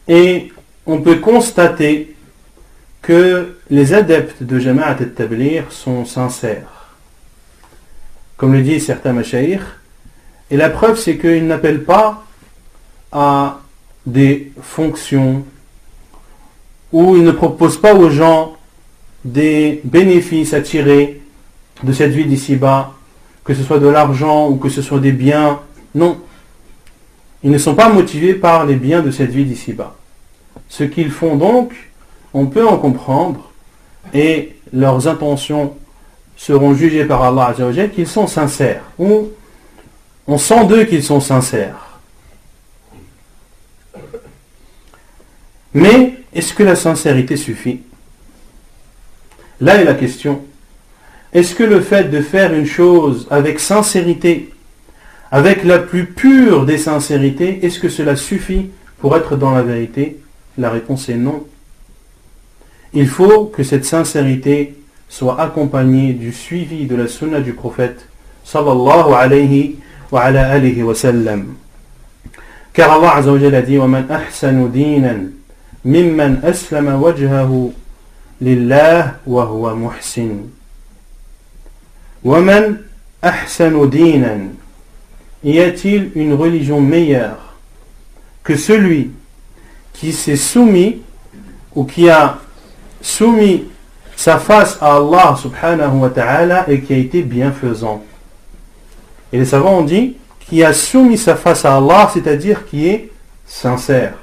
Speaker 1: et on peut constater que les adeptes de Jama'at al-Tabligh sont sincères. Comme le disent certains mashayikh, et la preuve c'est qu'ils n'appellent pas à des fonctions, ou ils ne proposent pas aux gens des bénéfices à tirer de cette vie d'ici-bas, que ce soit de l'argent ou que ce soit des biens. Non. Ils ne sont pas motivés par les biens de cette vie d'ici-bas. Ce qu'ils font donc, on peut en comprendre, et leurs intentions seront jugés par Allah Azza wa Jal qu'ils sont sincères, ou on sent d'eux qu'ils sont sincères. Mais est-ce que la sincérité suffit? Là est la question. Est-ce que le fait de faire une chose avec sincérité, avec la plus pure des sincérités, est-ce que cela suffit pour être dans la vérité? La réponse est non. Il faut que cette sincérité soit accompagnée du suivi de la sunna du prophète sallallahu alayhi wa ala alihi wa sallam. Car Allah Azza wa Jalla a dit وَمَنْ أَحْسَنُ دِينًا مِمَّنْ أَسْلَمَ وَجْهَهُ لِلَّهِ وَهُوَ مُحْسِنٌ وَمَنْ أَحْسَنُ دِينًا. Y a-t-il une religion meilleure que celui qui s'est soumis ou qui a soumis sa face à Allah subhanahu wa ta'ala et qui a été bienfaisant? Et les savants ont dit qui a soumis sa face à Allah, c'est-à-dire qui est sincère,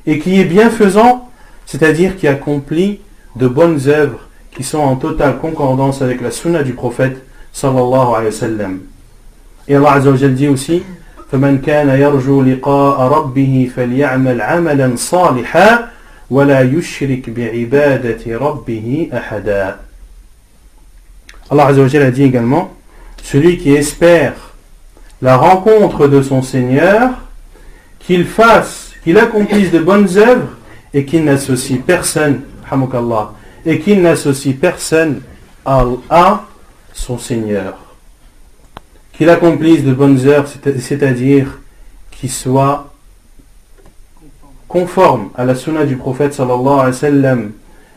Speaker 1: et qui est bienfaisant, c'est-à-dire qui accomplit de bonnes œuvres qui sont en totale concordance avec la sunna du prophète sallallahu alayhi wa sallam. Et Allah Azza wa Jalla dit aussi فَمَنْ كَانَ يَرْجُو لِقَاءَ رَبِّهِ فَلْيَعْمَلْ عَمَلًا صَالِحًا وَلَا يُشْرِكْ بِعِبَادَةِ رَبِّهِ أَحَدًا. Allah Azza wa Jalla a dit également celui qui espère la rencontre de son Seigneur, qu'il accomplisse de bonnes œuvres et qu'il n'associe personne, hamukallah, et qu'il n'associe personne à son Seigneur. Qu'il accomplisse de bonnes œuvres, c'est-à-dire qu'il soit conforme à la sunna du prophète sallallahu alayhi wa sallam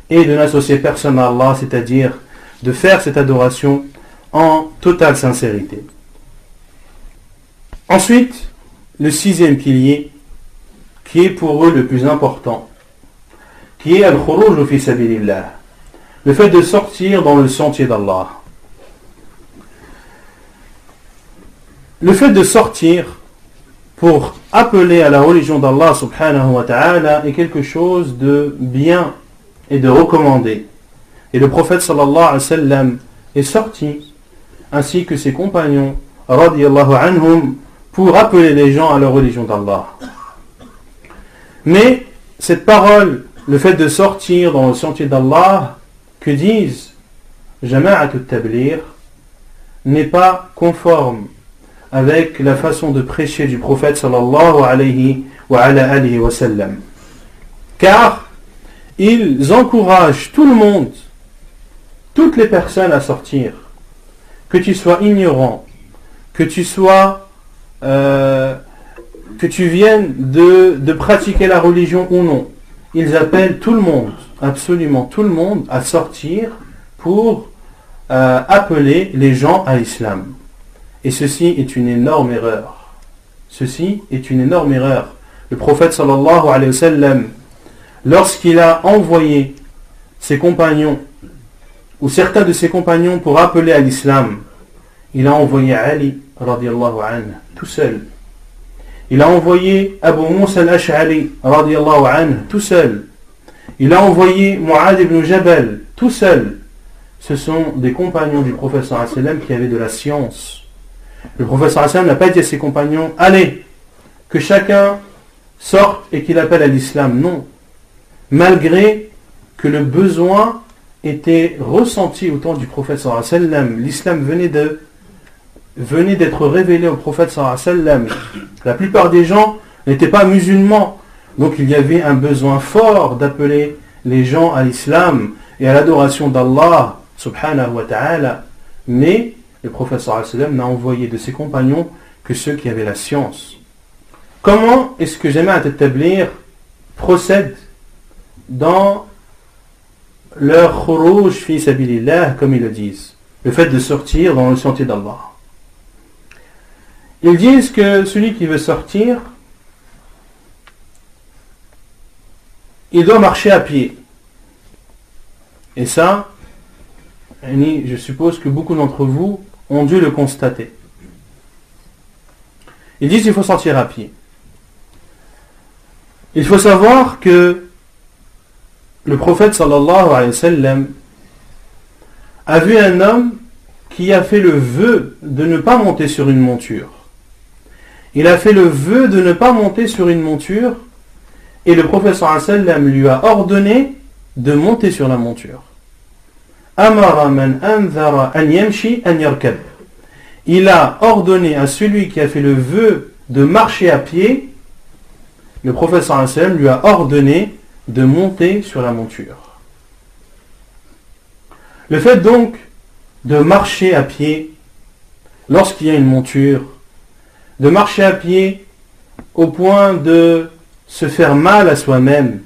Speaker 1: et de n'associer personne à Allah, c'est-à-dire de faire cette adoration en totale sincérité. Ensuite, le sixième pilier, qui est pour eux le plus important, qui est al-khuruj fi sabilillah, le fait de sortir dans le sentier d'Allah. Le fait de sortir pour appeler à la religion d'Allah subhanahu wa ta'ala est quelque chose de bien et de recommandé. Et le prophète sallallahu alayhi wa sallam est sorti, ainsi que ses compagnons, radiyallahu anhum, pour appeler les gens à la religion d'Allah. Mais cette parole, le fait de sortir dans le sentier d'Allah, que disent Jama'at al-Tabligh, n'est pas conforme avec la façon de prêcher du prophète sallallahu alayhi wa ala alihi wa sallam. Car ils encouragent tout le monde, toutes les personnes à sortir, que tu sois ignorant, que tu sois que tu viennes de pratiquer la religion ou non. Ils appellent tout le monde, absolument tout le monde, à sortir pour appeler les gens à l'islam. Et ceci est une énorme erreur. Ceci est une énorme erreur. Le prophète sallallahu alayhi wa sallam, lorsqu'il a envoyé ses compagnons, ou certains de ses compagnons pour appeler à l'islam, il a envoyé Ali, radiyallahu anhu, tout seul. Il a envoyé Abu Musa al-Ash'ari, radiyallahu anhu, tout seul. Il a envoyé Mu'adh ibn Jabal, tout seul. Ce sont des compagnons du prophète sallallahu alayhi wa sallam qui avaient de la science. Le prophète sallallahu alayhi wa sallam n'a pas dit à ses compagnons, allez, que chacun sorte et qu'il appelle à l'islam. Non. Malgré que le besoin était ressenti au temps du prophète sallallahu alayhi wa sallam, l'islam venait d'être révélé au prophète sallallahu alayhi wa sallam. La plupart des gens n'étaient pas musulmans, donc il y avait un besoin fort d'appeler les gens à l'islam et à l'adoration d'Allah subhanahu wa ta'ala. Mais le prophète sallallahu alayhi wa sallam n'a envoyé de ses compagnons que ceux qui avaient la science. Comment est-ce que Jama'at al-Tabligh procède dans leur khuruj fi sabilillah, comme ils le disent, le fait de sortir dans le sentier d'Allah? Ils disent que celui qui veut sortir, il doit marcher à pied. Et ça, je suppose que beaucoup d'entre vous ont dû le constater. Ils disent qu'il faut sortir à pied. Il faut savoir que le prophète sallallahu alayhi wa sallam a vu un homme qui a fait le vœu de ne pas monter sur une monture. Il a fait le vœu de ne pas monter sur une monture et le prophète sallallahu alayhi wa sallam lui a ordonné de monter sur la monture. Amara man anzara an yamshi an yarkab. Il a ordonné à celui qui a fait le vœu de marcher à pied, le prophète sallallahu alayhi wa sallam lui a ordonné de monter sur la monture. Le fait donc de marcher à pied lorsqu'il y a une monture, de marcher à pied au point de se faire mal à soi-même,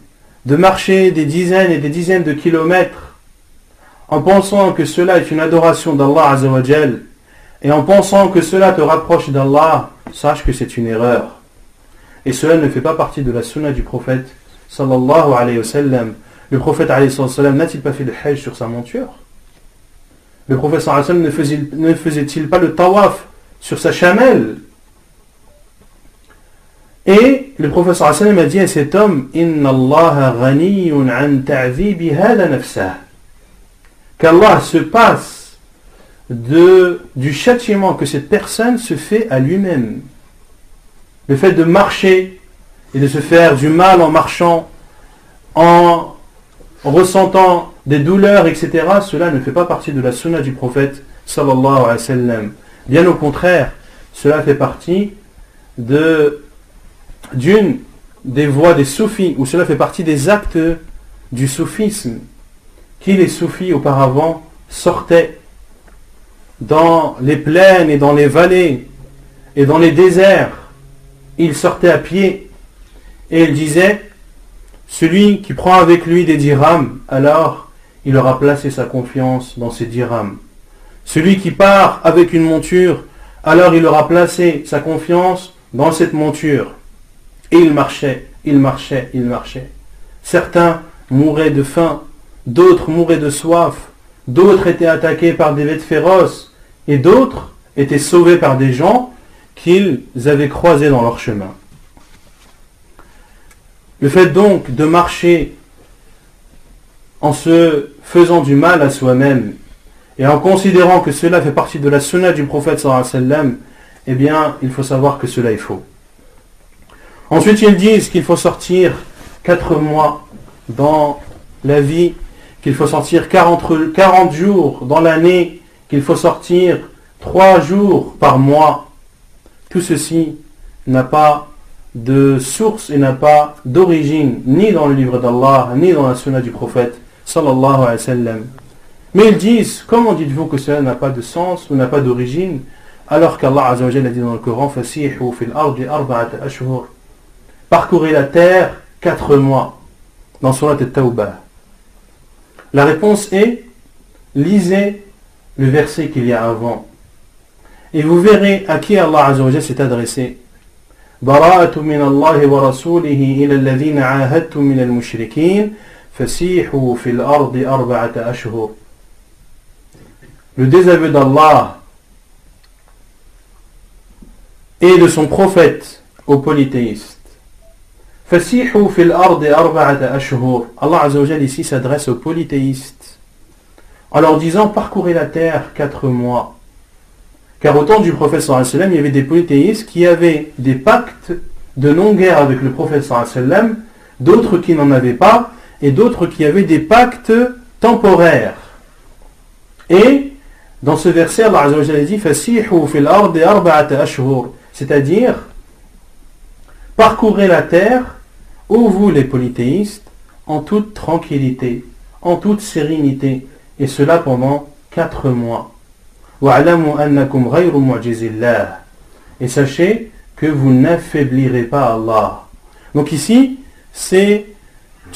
Speaker 1: de marcher des dizaines et des dizaines de kilomètres en pensant que cela est une adoration d'Allah Azza wa Jal et en pensant que cela te rapproche d'Allah, sache que c'est une erreur. Et cela ne fait pas partie de la sunna du prophète sallallahu alayhi wa sallam. Le prophète alayhi wa sallam n'a-t-il pas fait le hajj sur sa monture? Le prophète sallallahu alayhi wa sallam ne faisait-il pas le tawaf sur sa chamelle? Et le prophète sallallahu alayhi wa sallam a dit à cet homme: Inna Allah ghaniyun an ta'zibi hada nafsah. Qu'Allah se passe du châtiment que cette personne se fait à lui-même. Le fait de marcher et de se faire du mal en marchant, en ressentant des douleurs, etc., cela ne fait pas partie de la sunna du prophète sallallahu alayhi wa sallam. Bien au contraire, cela fait partie d'une des voies des soufis, ou cela fait partie des actes du soufisme, qui les soufis auparavant sortaient dans les plaines et dans les vallées et dans les déserts. Ils sortaient à pied et ils disaient: celui qui prend avec lui des dirhams, alors il aura placé sa confiance dans ces dirhams. Celui qui part avec une monture, alors il aura placé sa confiance dans cette monture. Et il marchait, il marchait, il marchait. Certains mouraient de faim, d'autres mouraient de soif, d'autres étaient attaqués par des bêtes féroces, et d'autres étaient sauvés par des gens qu'ils avaient croisés dans leur chemin. Le fait donc de marcher en se faisant du mal à soi-même et en considérant que cela fait partie de la sunna du prophète sallallahu alayhi wa sallam, eh bien, il faut savoir que cela est faux. Ensuite, ils disent qu'il faut sortir 4 mois dans la vie, qu'il faut sortir 40 jours dans l'année, qu'il faut sortir 3 jours par mois. Tout ceci n'a pas de source et n'a pas d'origine, ni dans le livre d'Allah, ni dans la sunna du prophète sallallahu alayhi wa sallam. Mais ils disent: comment dites-vous que cela n'a pas de sens ou n'a pas d'origine, alors qu'Allah Azza wa Jalla a dit dans le Coran: Fasihu fil ardi arba'ata ashhur. Parcourez la terre 4 mois, dans Surat At-Tawbah. La réponse est: lisez le verset qu'il y a avant. Et vous verrez à qui Allah Azza wa Jalla s'est adressé. Bara'atu min Allah wa rasulihi ila alladhina ahadtum min al-mushrikin fasihu fil ardi arba'ata ashhur. Le désaveu d'Allah et de son prophète aux polythéistes. Fasihu fil ardi arba'ata ashhur. Allah Azza wa Jalla ici s'adresse aux polythéistes en leur disant: parcourez la terre 4 mois. Car au temps du prophète sallallahu alayhi wa sallam, il y avait des polythéistes qui avaient des pactes de non-guerre avec le prophète sallallahu alayhi wa sallam, d'autres qui n'en avaient pas, et d'autres qui avaient des pactes temporaires. Et dans ce verset, Allah Azza wa Jalla dit: Fasihu fil ardi arba'ata ashhur, c'est-à-dire parcourez la terre, ô vous les polythéistes, en toute tranquillité, en toute sérénité, et cela pendant 4 mois. Et sachez que vous n'affaiblirez pas Allah. Donc ici, c'est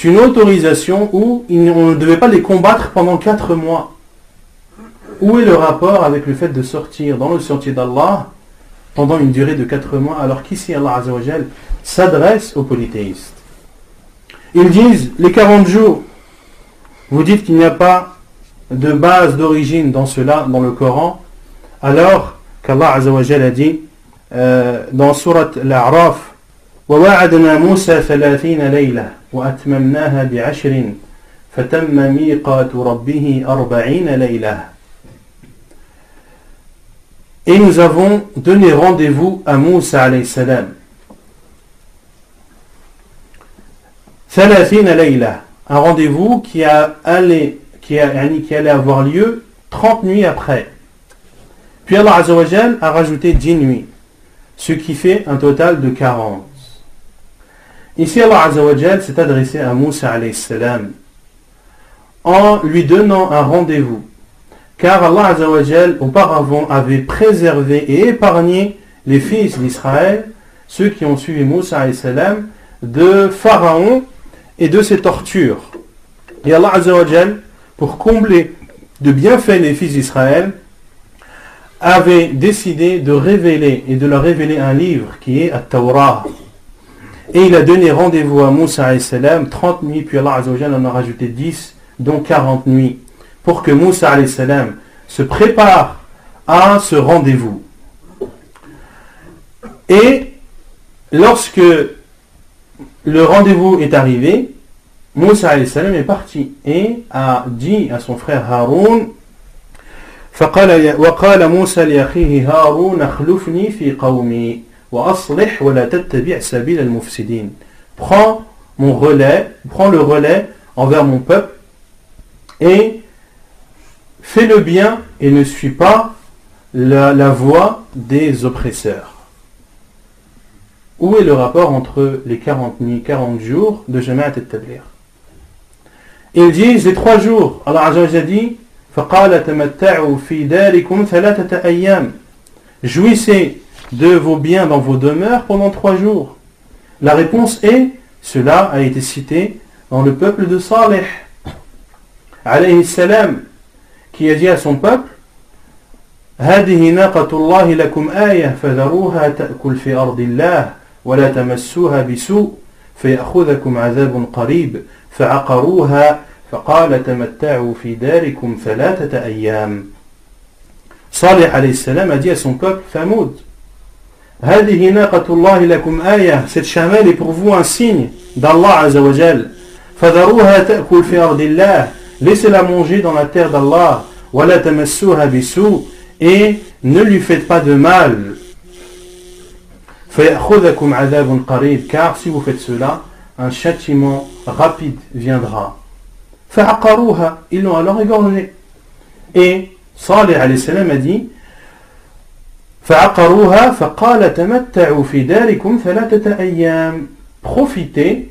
Speaker 1: une autorisation où on ne devait pas les combattre pendant 4 mois. Où est le rapport avec le fait de sortir dans le sentier d'Allah pendant une durée de 4 mois, alors qu'ici Allah Azza wa Jal s'adresse aux polythéistes? Ils disent: les 40 jours, vous dites qu'il n'y a pas de base d'origine dans cela, dans le Coran, alors qu'Allah Azza wa Jalla a dit dans Surat Al-A'raf: وَوَعَدْنَا مُوسَى 30 لَيْلَةً وَأَتْمَمْنَاهَا ب10 فَتَمَّ مِيقَاتُ رَبِّهِ 40 لَيْلَةً Et nous avons donné rendez-vous à Moussa alayhi salam. 30 layla, un rendez-vous qui allait avoir lieu 30 nuits après. Puis Allah Azza wa Jal a rajouté 10 nuits, ce qui fait un total de 40. Ici Allah Azza wa Jal s'est adressé à Moussa alayhi salam en lui donnant un rendez-vous, car Allah Azza wa Jal auparavant avait préservé et épargné les fils d'Israël, ceux qui ont suivi Moussa alayhi salam, de Pharaon et de ses tortures. Et Allah Azza wa Jal, pour combler de bienfaits les fils d'Israël, avait décidé de révéler et de leur révéler un livre qui est At-Tawrah. Et il a donné rendez-vous à Moussa alayhi salam 30 nuits, puis Allah Azza wa Jal en a rajouté 10, donc 40 nuits, pour que Moussa alayhi salam se prépare à ce rendez-vous. Et lorsque le rendez-vous est arrivé, Moussa alayhi salam est parti et a dit à son frère Haroun, وقال موسى لأخيه هارون اخلفني في قومي وأصلح ولا تتبع سبيل المفسدين. Prends le relais envers mon peuple et fais le bien et ne suis pas la voie des oppresseurs. Où est le rapport entre les 40 nuits, 40 jours de Jama'at al-Tabligh? Ils disent les 3 jours. Allah Azza wa Jalla dit فَقَالَ تَمَتَّعُوا فِي دَارِكُمْ ثَلَاثَةَ أَيَّامٍ. Jouissez de vos biens dans vos demeures pendant 3 jours. La réponse est, cela a été cité dans le peuple de Salih alayhi salam, qui a dit à son peuple هَذِهِ نَاقَةُ اللَّهِ لَكُمْ آيَةً فَذَرُوهَا تَأْكُلْ فِي أَرْضِ اللَّهِ وَلَا تَمَسُّوهَا بِسُوءٍ فَيَأْخُذَكُمْ عَذَابٌ قَرِيبٌ فَعَقَرُوهَا فَقَالَ تَمَتَّعُوا فِي دَارِكُمْ ثَلَاثَةَ أَيَّامٍ. Salih alayhi salam a dit à son peuple Thamoud, هَذِهِ نَاقَةُ اللَّهِ لَكُمْ آيَةً, cette chamelle est pour vous un signe d'Allah Azza wa Jal. فَذَرُوهَا تَأْكُلْ فِي أَرْضِ اللَّهِ, laissez-la manger dans la terre d'Allah. وَلَا تَمَسُّوهَا بِسُوءٍ, et ne lui faites pas de mal. فَيَأْخُذَكُمْ عَذَابٌ قَرِيبٌ, car si vous faites cela, un châtiment rapide viendra. فَعَقَرُوهَا, ils l'ont alors égorgé. Et Salih alayhi salam a dit فَعَقَرُوهَا فَقَالَ تَمَتَّعُوا فِي دَارِكُمْ ثَلَاثَةَ أَيَّامٍ, profitez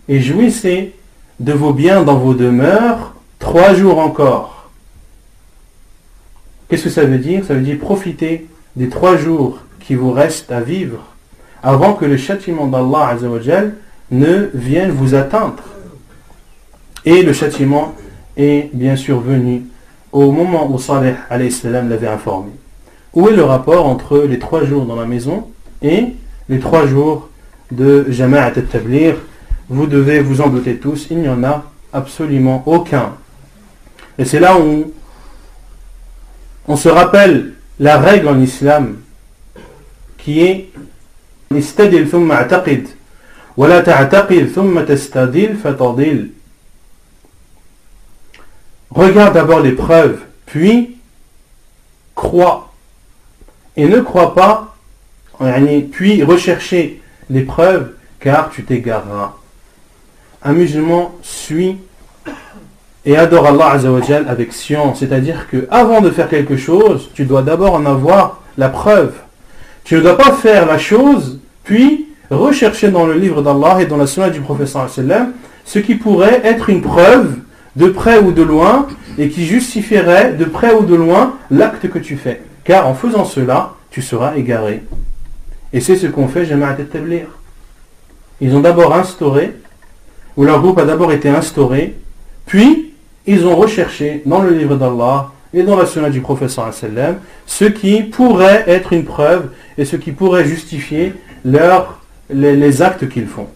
Speaker 1: et jouissez de vos biens dans vos demeures 3 jours encore. Qu'est-ce que ça veut dire? Ça veut dire profitez des 3 jours qui vous restent à vivre avant que le châtiment d'Allah Azza wa Jal ne vienne vous atteindre. Et le châtiment est bien sûr venu au moment où Salih alayhi salam l'avait informé. Où est le rapport entre les 3 jours dans la maison et les 3 jours de Jama'at al-Tabligh? Vous devez vous en douter tous, il n'y en a absolument aucun. Et c'est là où on se rappelle la règle en islam qui est istadil thumma a'taqid wa la ta'taqid thumma tastadil fatadil. Regarde d'abord les preuves, puis crois. Et ne crois pas, puis rechercher les preuves, car tu t'égareras. Un musulman suit et adore Allah Azza wa Jal avec science, c'est-à-dire que avant de faire quelque chose, tu dois d'abord en avoir la preuve. Tu ne dois pas faire la chose, puis rechercher dans le livre d'Allah et dans la sunna du prophète sallallahu alayhi wa sallam ce qui pourrait être une preuve de près ou de loin et qui justifierait de près ou de loin l'acte que tu fais. Car en faisant cela, tu seras égaré. Et c'est ce qu'ont fait Jama'at al-Tabligh. Ils ont d'abord instauré, ou leur groupe a d'abord été instauré, puis ils ont recherché dans le livre d'Allah et dans la sunna du prophète sallallahu alayhi wa sallam ce qui pourrait être une preuve et ce qui pourrait justifier les actes qu'ils font.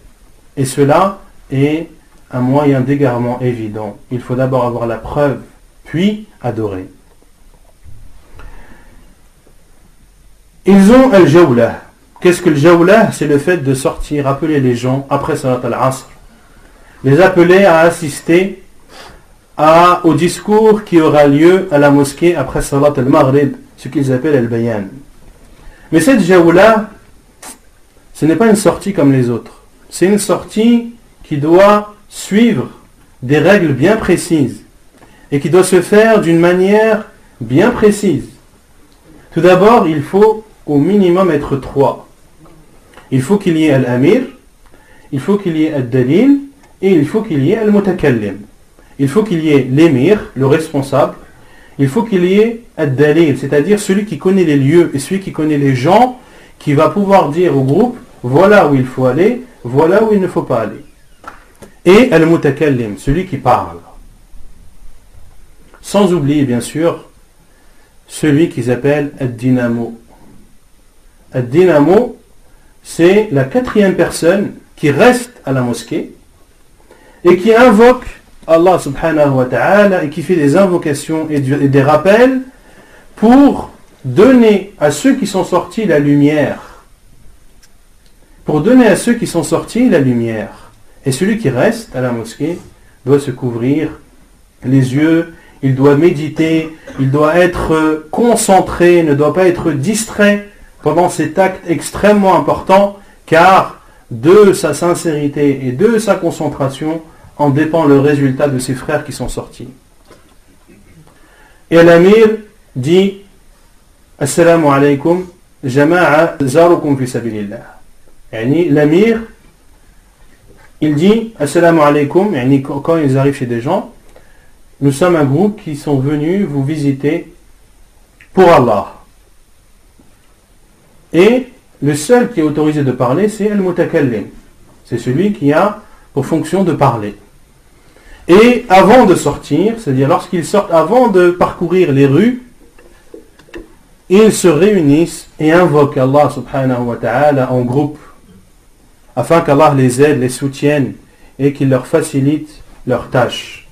Speaker 1: Et cela est un moyen d'égarement évident. Il faut d'abord avoir la preuve, puis adorer. Ils ont al-jawlah. Qu'est-ce que le jawlah? C'est le fait de sortir, appeler les gens après salat al-asr, les appeler à assister au discours qui aura lieu à la mosquée après salat al-maghrib, ce qu'ils appellent al-bayan. Mais cette jawla, ce n'est pas une sortie comme les autres. C'est une sortie qui doit suivre des règles bien précises et qui doit se faire d'une manière bien précise. Tout d'abord, il faut au minimum être 3. Il faut qu'il y ait al-amir, il faut qu'il y ait al-dalil et il faut qu'il y ait al-mutakallim. Il faut qu'il y ait l'émir, le responsable. Il faut qu'il y ait al-dalil, c'est-à-dire celui qui connaît les lieux et celui qui connaît les gens, qui va pouvoir dire au groupe, voilà où il faut aller, voilà où il ne faut pas aller. Et al-mutakallim, celui qui parle. Sans oublier bien sûr celui qu'ils appellent al-dinamo. Al-dinamo, c'est la 4e personne qui reste à la mosquée et qui invoque Allah subhanahu wa ta'ala et qui fait des invocations et des rappels pour donner à ceux qui sont sortis la lumière. Pour donner à ceux qui sont sortis la lumière. Et celui qui reste à la mosquée doit se couvrir les yeux, il doit méditer, il doit être concentré, ne doit pas être distrait pendant cet acte extrêmement important, car de sa sincérité et de sa concentration en dépend le résultat de ses frères qui sont sortis. Et l'amir dit Assalamu alaikum, jama'a zarukum fi sabilillah. L'amir, il dit Assalamu alaikum, quand ils arrivent chez des gens, nous sommes un groupe qui sont venus vous visiter pour Allah. Et le seul qui est autorisé de parler, c'est al-mutakallim. C'est celui qui a pour fonction de parler. Et avant de sortir, c'est-à-dire lorsqu'ils sortent, avant de parcourir les rues, ils se réunissent et invoquent Allah subhanahu wa ta'ala en groupe, afin qu'Allah les aide, les soutienne et qu'il leur facilite leurs tâches.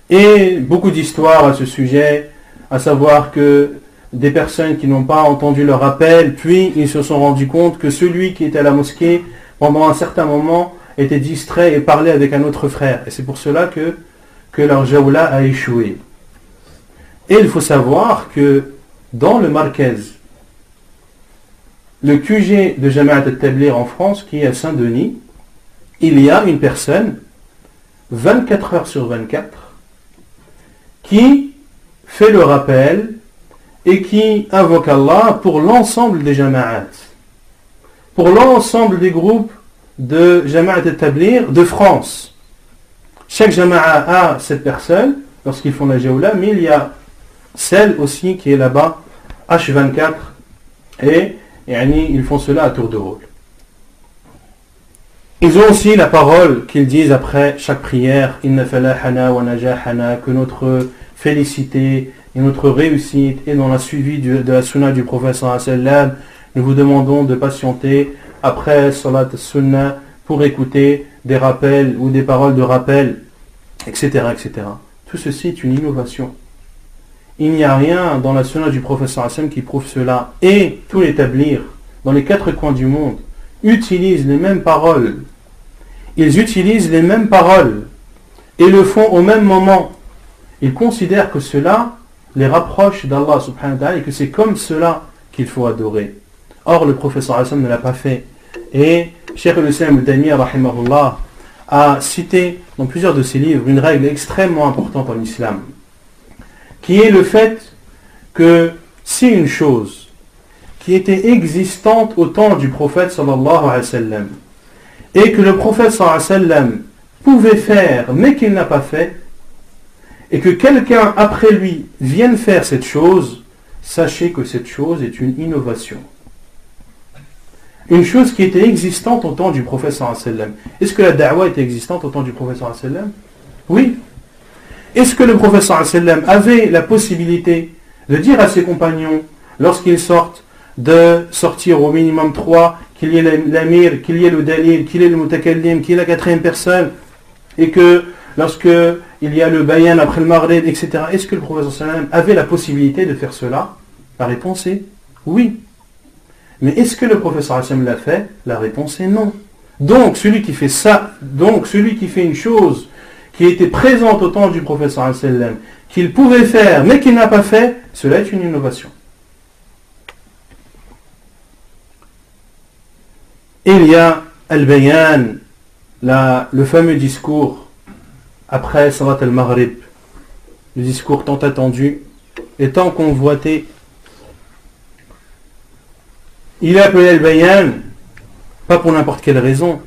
Speaker 1: Et beaucoup d'histoires à ce sujet, à savoir que des personnes qui n'ont pas entendu leur appel, puis ils se sont rendus compte que celui qui était à la mosquée, pendant un certain moment, était distrait et parlait avec un autre frère. Et c'est pour cela que leur jawla a échoué. Et il faut savoir que dans le Marquez, le QG de Jama'at al-Tabligh en France, qui est à Saint-Denis, il y a une personne, 24 heures sur 24, qui fait le rappel et qui invoque Allah pour l'ensemble des jama'at, pour l'ensemble des groupes de Jama'at al-Tabligh de France. Chaque jama'a a cette personne lorsqu'ils font la jawla, mais il y a celle aussi qui est là-bas, H24, et ils font cela à tour de rôle. Ils ont aussi la parole qu'ils disent après chaque prière, Inna falahana wa najahana, que notre félicité et notre réussite est dans la suivi de la sunna du prophète sallallahu alayhi wa sallam. Nous vous demandons de patienter après salat sunna pour écouter des rappels ou des paroles de rappel, etc., etc. Tout ceci est une innovation. Il n'y a rien dans la sunna du prophète sallallahu alayhi wa sallam qui prouve cela. Et tous les tablighs dans les 4 coins du monde utilisent les mêmes paroles. Ils utilisent les mêmes paroles et le font au même moment. Ils considèrent que cela les rapproche d'Allah subhanahu wa ta'ala et que c'est comme cela qu'il faut adorer. Or, le professeur Hassan ne l'a pas fait. Et Cheikh al-Islam al-Taymiyyah rahimahullah a cité dans plusieurs de ses livres une règle extrêmement importante en islam, qui est le fait que si une chose qui était existante au temps du prophète sallallahu alayhi wa sallam et que le prophète sallallahu alayhi wa sallam pouvait faire mais qu'il n'a pas fait, et que quelqu'un après lui vienne faire cette chose, sachez que cette chose est une innovation. Une chose qui était existante au temps du prophète sallallahu alayhi wa sallam. Est-ce que la da'wa était existante au temps du prophète sallallahu alayhi wa sallam? Oui. Est-ce que le prophète sallallahu alayhi wa sallam avait la possibilité de dire à ses compagnons, lorsqu'ils sortent, de sortir au minimum 3, qu'il y ait l'amir, qu'il y ait le dalil, qu'il y ait le mutakallim, qu'il y ait la 4e personne, et que lorsque il y a le bayan après le maghrib, etc. Est-ce que le prophète sallallahu alayhi wa sallam avait la possibilité de faire cela? La réponse est oui. Mais est-ce que le prophète sallallahu alayhi wa sallam l'a fait? La réponse est non. Donc celui qui fait ça, donc celui qui fait une chose qui était présente au temps du prophète sallallahu alayhi wa sallam, qu'il pouvait faire mais qu'il n'a pas fait, cela est une innovation. Il y a al-bayan, le fameux discours après Salat al-Maghrib, le discours tant attendu et tant convoité. Il est appelé al-bayan, pas pour n'importe quelle raison,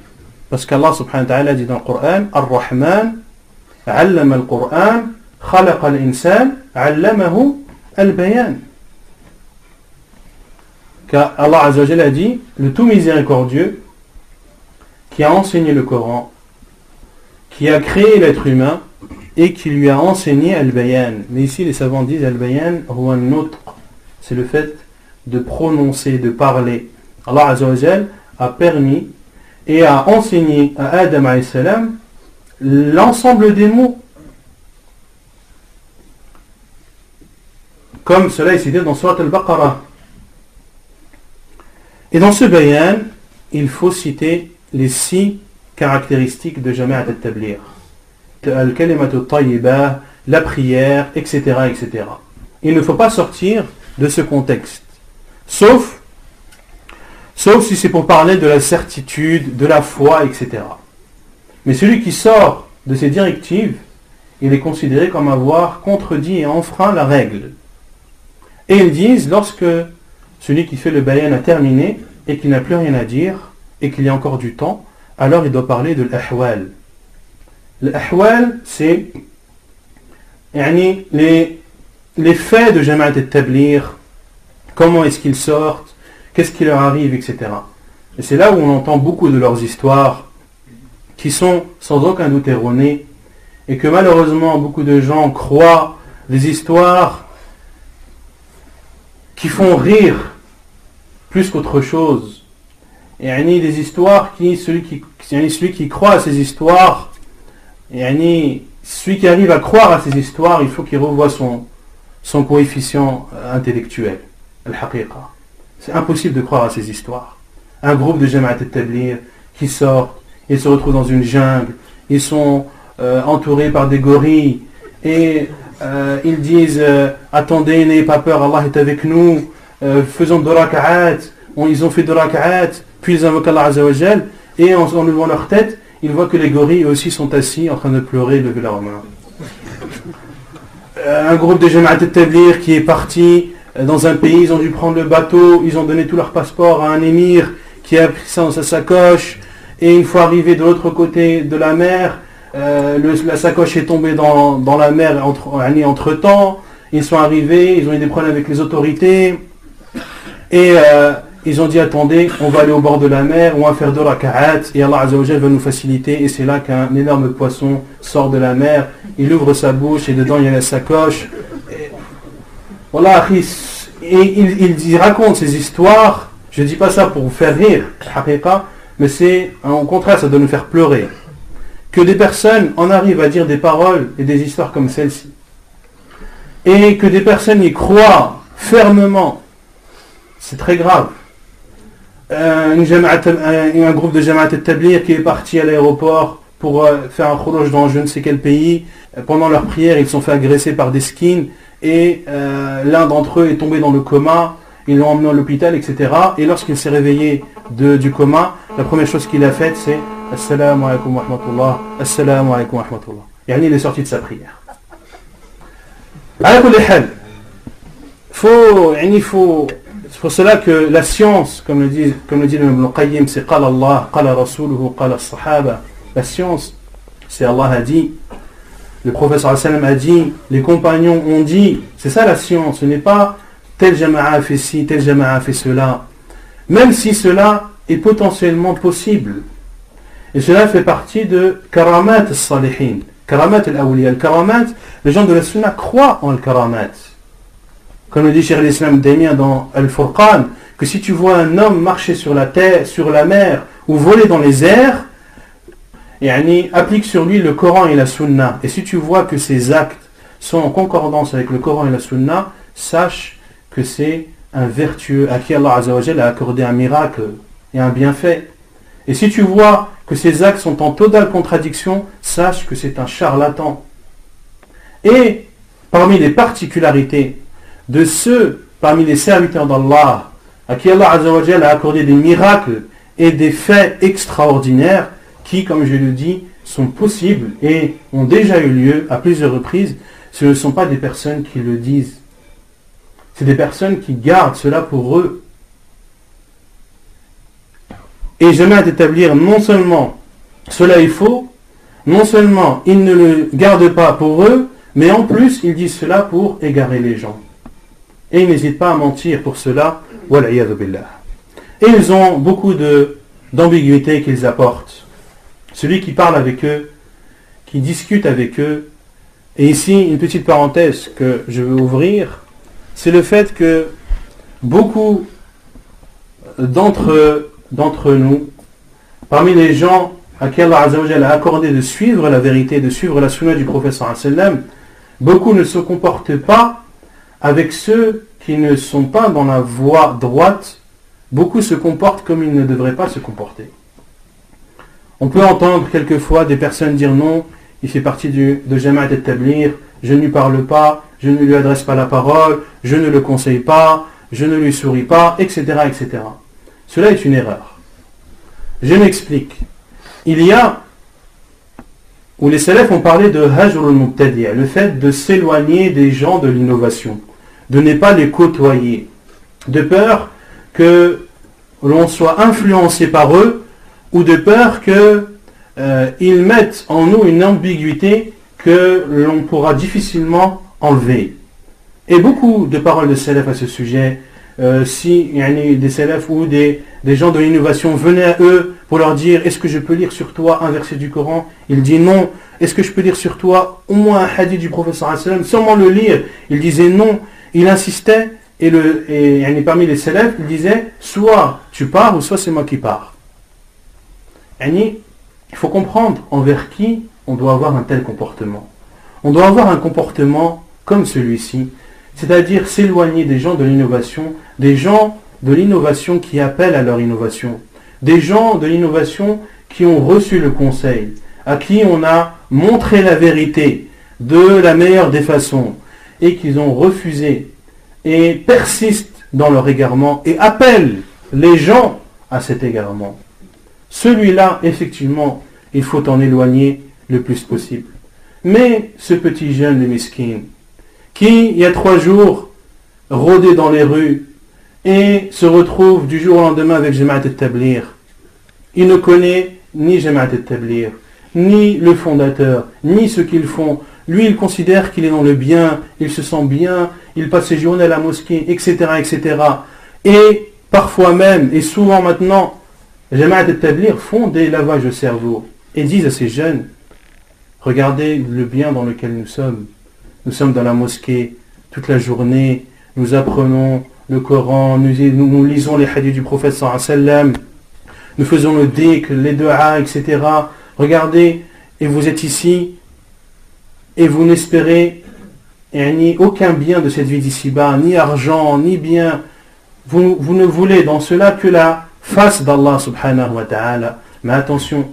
Speaker 1: parce qu'Allah subhanahu wa ta'ala dit dans le Coran, Ar-Rahman, 'allama al-Qur'an, khalaqa al-insan, 'allamahu al-bayan. Car Allah Azza wa Jalla a dit, le tout miséricordieux, qui a enseigné le Coran, qui a créé l'être humain, et qui lui a enseigné al-bayan. Mais ici les savants disent al-bayan, huwa an-nutq, c'est le fait de prononcer, de parler. Allah Azza wa Jalla a permis et a enseigné à Adam alayhi salam l'ensemble des mots, comme cela est cité dans Surat al-Baqarah. Et dans ce bayan, il faut citer les 6 caractéristiques de Jama'at al-Tabligh. Al-kalimatu tayyibah, la prière, etc., etc. Il ne faut pas sortir de ce contexte. Sauf si c'est pour parler de la certitude, de la foi, etc. Mais celui qui sort de ces directives, il est considéré comme avoir contredit et enfreint la règle. Et ils disent, lorsque celui qui fait le bayan a terminé et qu'il n'a plus rien à dire et qu'il y a encore du temps, alors il doit parler de l'ahwal. L'ahwal, c'est les faits de Jama'at al-Tabligh, comment est-ce qu'ils sortent, qu'est-ce qui leur arrive, etc. Et c'est là où on entend beaucoup de leurs histoires qui sont sans aucun doute erronées et que malheureusement beaucoup de gens croient des histoires qui font rire plus qu'autre chose. Et des histoires celui qui croit à ces histoires, celui qui arrive à croire à ces histoires, il faut qu'il revoie son coefficient intellectuel, al-haqiqa. C'est impossible de croire à ces histoires. Un groupe de Jama'at al-Tabligh qui sortent, ils se retrouvent dans une jungle, ils sont entourés par des gorilles et ils disent attendez, n'ayez pas peur, Allah est avec nous, faisons 2 raka'at. Ils ont fait 2 raka'at, puis ils invoquent Allah Azza wa Jal, et en levant leur tête, ils voient que les gorilles aussi sont assis en train de pleurer et lever leurs mains. Un groupe de Jama'at al-Tabligh qui est parti dans un pays, ils ont dû prendre le bateau, ils ont donné tout leur passeport à un émir qui a pris ça dans sa sacoche, et une fois arrivé de l'autre côté de la mer, la sacoche est tombée dans la mer entre temps, ils sont arrivés, ils ont eu des problèmes avec les autorités, et ils ont dit attendez, on va aller au bord de la mer, on va faire 2 raka'at, et Allah Azza wa Jal va nous faciliter, et c'est là qu'un énorme poisson sort de la mer, il ouvre sa bouche, et dedans il y a la sacoche, voilà, et il raconte ces histoires. Je ne dis pas ça pour vous faire rire, mais c'est au contraire, ça doit nous faire pleurer. Que des personnes en arrivent à dire des paroles et des histoires comme celle-ci, et que des personnes y croient fermement, c'est très grave. Un groupe de Jama'at al-Tabligh qui est parti à l'aéroport pour faire un khuruj dans je ne sais quel pays. Pendant leur prière, ils se sont fait agresser par des skins, et l'un d'entre eux est tombé dans le coma, ils l'ont emmené à l'hôpital, etc. Et lorsqu'il s'est réveillé du coma, la première chose qu'il a faite, c'est Assalamu alaikum wa rahmatullah, Assalamu alaikum wa rahmatullah. Et il est sorti de sa prière. C'est pour cela que la science, comme le dit Ibn Qayyim, c'est Qala Allah, Qala Rasuluhu, Qala Sahaba. La science, c'est Allah a dit, le prophète sallallahu alayhi wa sallam a dit, les compagnons ont dit, c'est ça la science, ce n'est pas tel jama'a a fait ci, tel jama'a a fait cela, même si cela est potentiellement possible. Et cela fait partie de karamat al-salihin, karamat al-awliya. Al-karamat, les gens de la sunna croient en al-karamat. Comme le dit Cheikh al-Islam Daimien dans Al-Furqan, que si tu vois un homme marcher sur la terre, sur la mer, ou voler dans les airs, applique sur lui le Coran et la Sunna. Et si tu vois que ses actes sont en concordance avec le Coran et la Sunna, sache que c'est un vertueux à qui Allah Azza wa Jalla a accordé un miracle et un bienfait. Et si tu vois que ces actes sont en totale contradiction, sache que c'est un charlatan. Et parmi les particularités de ceux, parmi les serviteurs d'Allah, à qui Allah Azza wa Jalla a accordé des miracles et des faits extraordinaires, qui, comme je le dis, sont possibles et ont déjà eu lieu à plusieurs reprises, ce ne sont pas des personnes qui le disent. C'est des personnes qui gardent cela pour eux. Et j'aimerais établir non seulement cela est faux, non seulement ils ne le gardent pas pour eux, mais en plus ils disent cela pour égarer les gens. Et ils n'hésitent pas à mentir pour cela. Wal'iyadhu billah. Et ils ont beaucoup d'ambiguïté qu'ils apportent. Celui qui parle avec eux, qui discute avec eux, et ici une petite parenthèse que je veux ouvrir, c'est le fait que beaucoup d'entre nous, parmi les gens à qui Allah Azza wa Jalla a accordé de suivre la vérité, de suivre la sunna du prophète sallallahu alayhi wa sallam, beaucoup ne se comportent pas avec ceux qui ne sont pas dans la voie droite. Beaucoup se comportent comme ils ne devraient pas se comporter. On peut entendre quelquefois des personnes dire non, il fait partie de Jama'at al-Tabligh, je ne lui parle pas, je ne lui adresse pas la parole, je ne le conseille pas, je ne lui souris pas, etc., etc. Cela est une erreur. Je m'explique. Il y a, où les salafs ont parlé de hajr al-mubtadi', le fait de s'éloigner des gens de l'innovation, de ne pas les côtoyer, de peur que l'on soit influencé par eux, ou de peur qu'ils mettent en nous une ambiguïté que l'on pourra difficilement enlever. Et beaucoup de paroles de salaf à ce sujet, si des salaf ou des gens de l'innovation venaient à eux pour leur dire est-ce que je peux lire sur toi un verset du Coran, il dit non. Est-ce que je peux lire sur toi au moins un hadith du prophète sallallahu alayhi wa sallam, seulement le lire? Il disait non. Il insistait et parmi les salaf il disait soit tu pars ou soit c'est moi qui pars. Il faut comprendre envers qui on doit avoir un tel comportement. On doit avoir un comportement comme celui-ci, c'est-à-dire s'éloigner des gens de l'innovation, des gens de l'innovation qui appellent à leur innovation, des gens de l'innovation qui ont reçu le conseil, à qui on a montré la vérité de la meilleure des façons et qu'ils ont refusé et persistent dans leur égarement et appellent les gens à cet égarement. Celui-là, effectivement, il faut en éloigner le plus possible. Mais ce petit jeune, le miskin, qui, il y a 3 jours, rôdait dans les rues et se retrouve du jour au lendemain avec Jama'at al-Tabligh, il ne connaît ni Jama'at al-Tabligh, ni le fondateur, ni ce qu'ils font. Lui, il considère qu'il est dans le bien, il se sent bien, il passe ses journées à la mosquée, etc., etc. Et parfois même, et souvent maintenant, Jama'at al-Tabligh font des lavages de cerveau et disent à ces jeunes, regardez le bien dans lequel nous sommes. Nous sommes dans la mosquée toute la journée, nous apprenons le Coran, nous lisons les hadiths du prophète sallallahu alayhi wa sallam, nous faisons le dhikr, les du'a, etc. Regardez, et vous êtes ici, et vous n'espérez ni aucun bien de cette vie d'ici-bas, ni argent, ni bien. Vous ne voulez dans cela que la face d'Allah subhanahu wa ta'ala. Mais attention,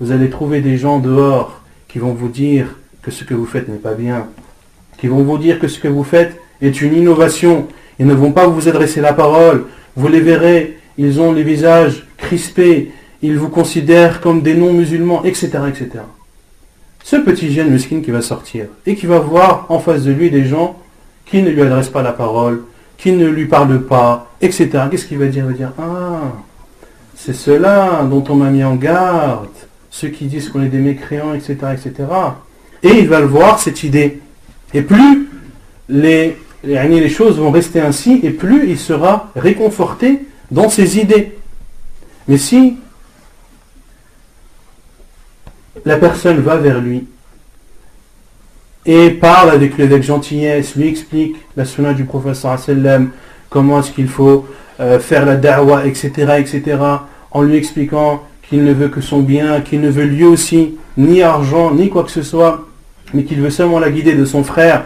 Speaker 1: vous allez trouver des gens dehors qui vont vous dire que ce que vous faites n'est pas bien, qui vont vous dire que ce que vous faites est une innovation. Ils ne vont pas vous adresser la parole. Vous les verrez, ils ont les visages crispés, ils vous considèrent comme des non-musulmans, etc., etc. Ce petit jeune miskin qui va sortir et qui va voir en face de lui des gens qui ne lui adressent pas la parole, qui ne lui parlent pas, etc. Qu'est-ce qu'il va dire? Il va dire, ah, c'est ceux-là dont on m'a mis en garde, ceux qui disent qu'on est des mécréants, etc., etc. Et il va le voir, cette idée. Et plus les choses vont rester ainsi, et plus il sera réconforté dans ses idées. Mais si la personne va vers lui et parle avec lui avec gentillesse, lui explique la sunna du prophète sallallahu alayhi wa sallam, comment est-ce qu'il faut faire la da'wa, etc., etc., en lui expliquant qu'il ne veut que son bien, qu'il ne veut lui aussi ni argent, ni quoi que ce soit, mais qu'il veut seulement la guider de son frère,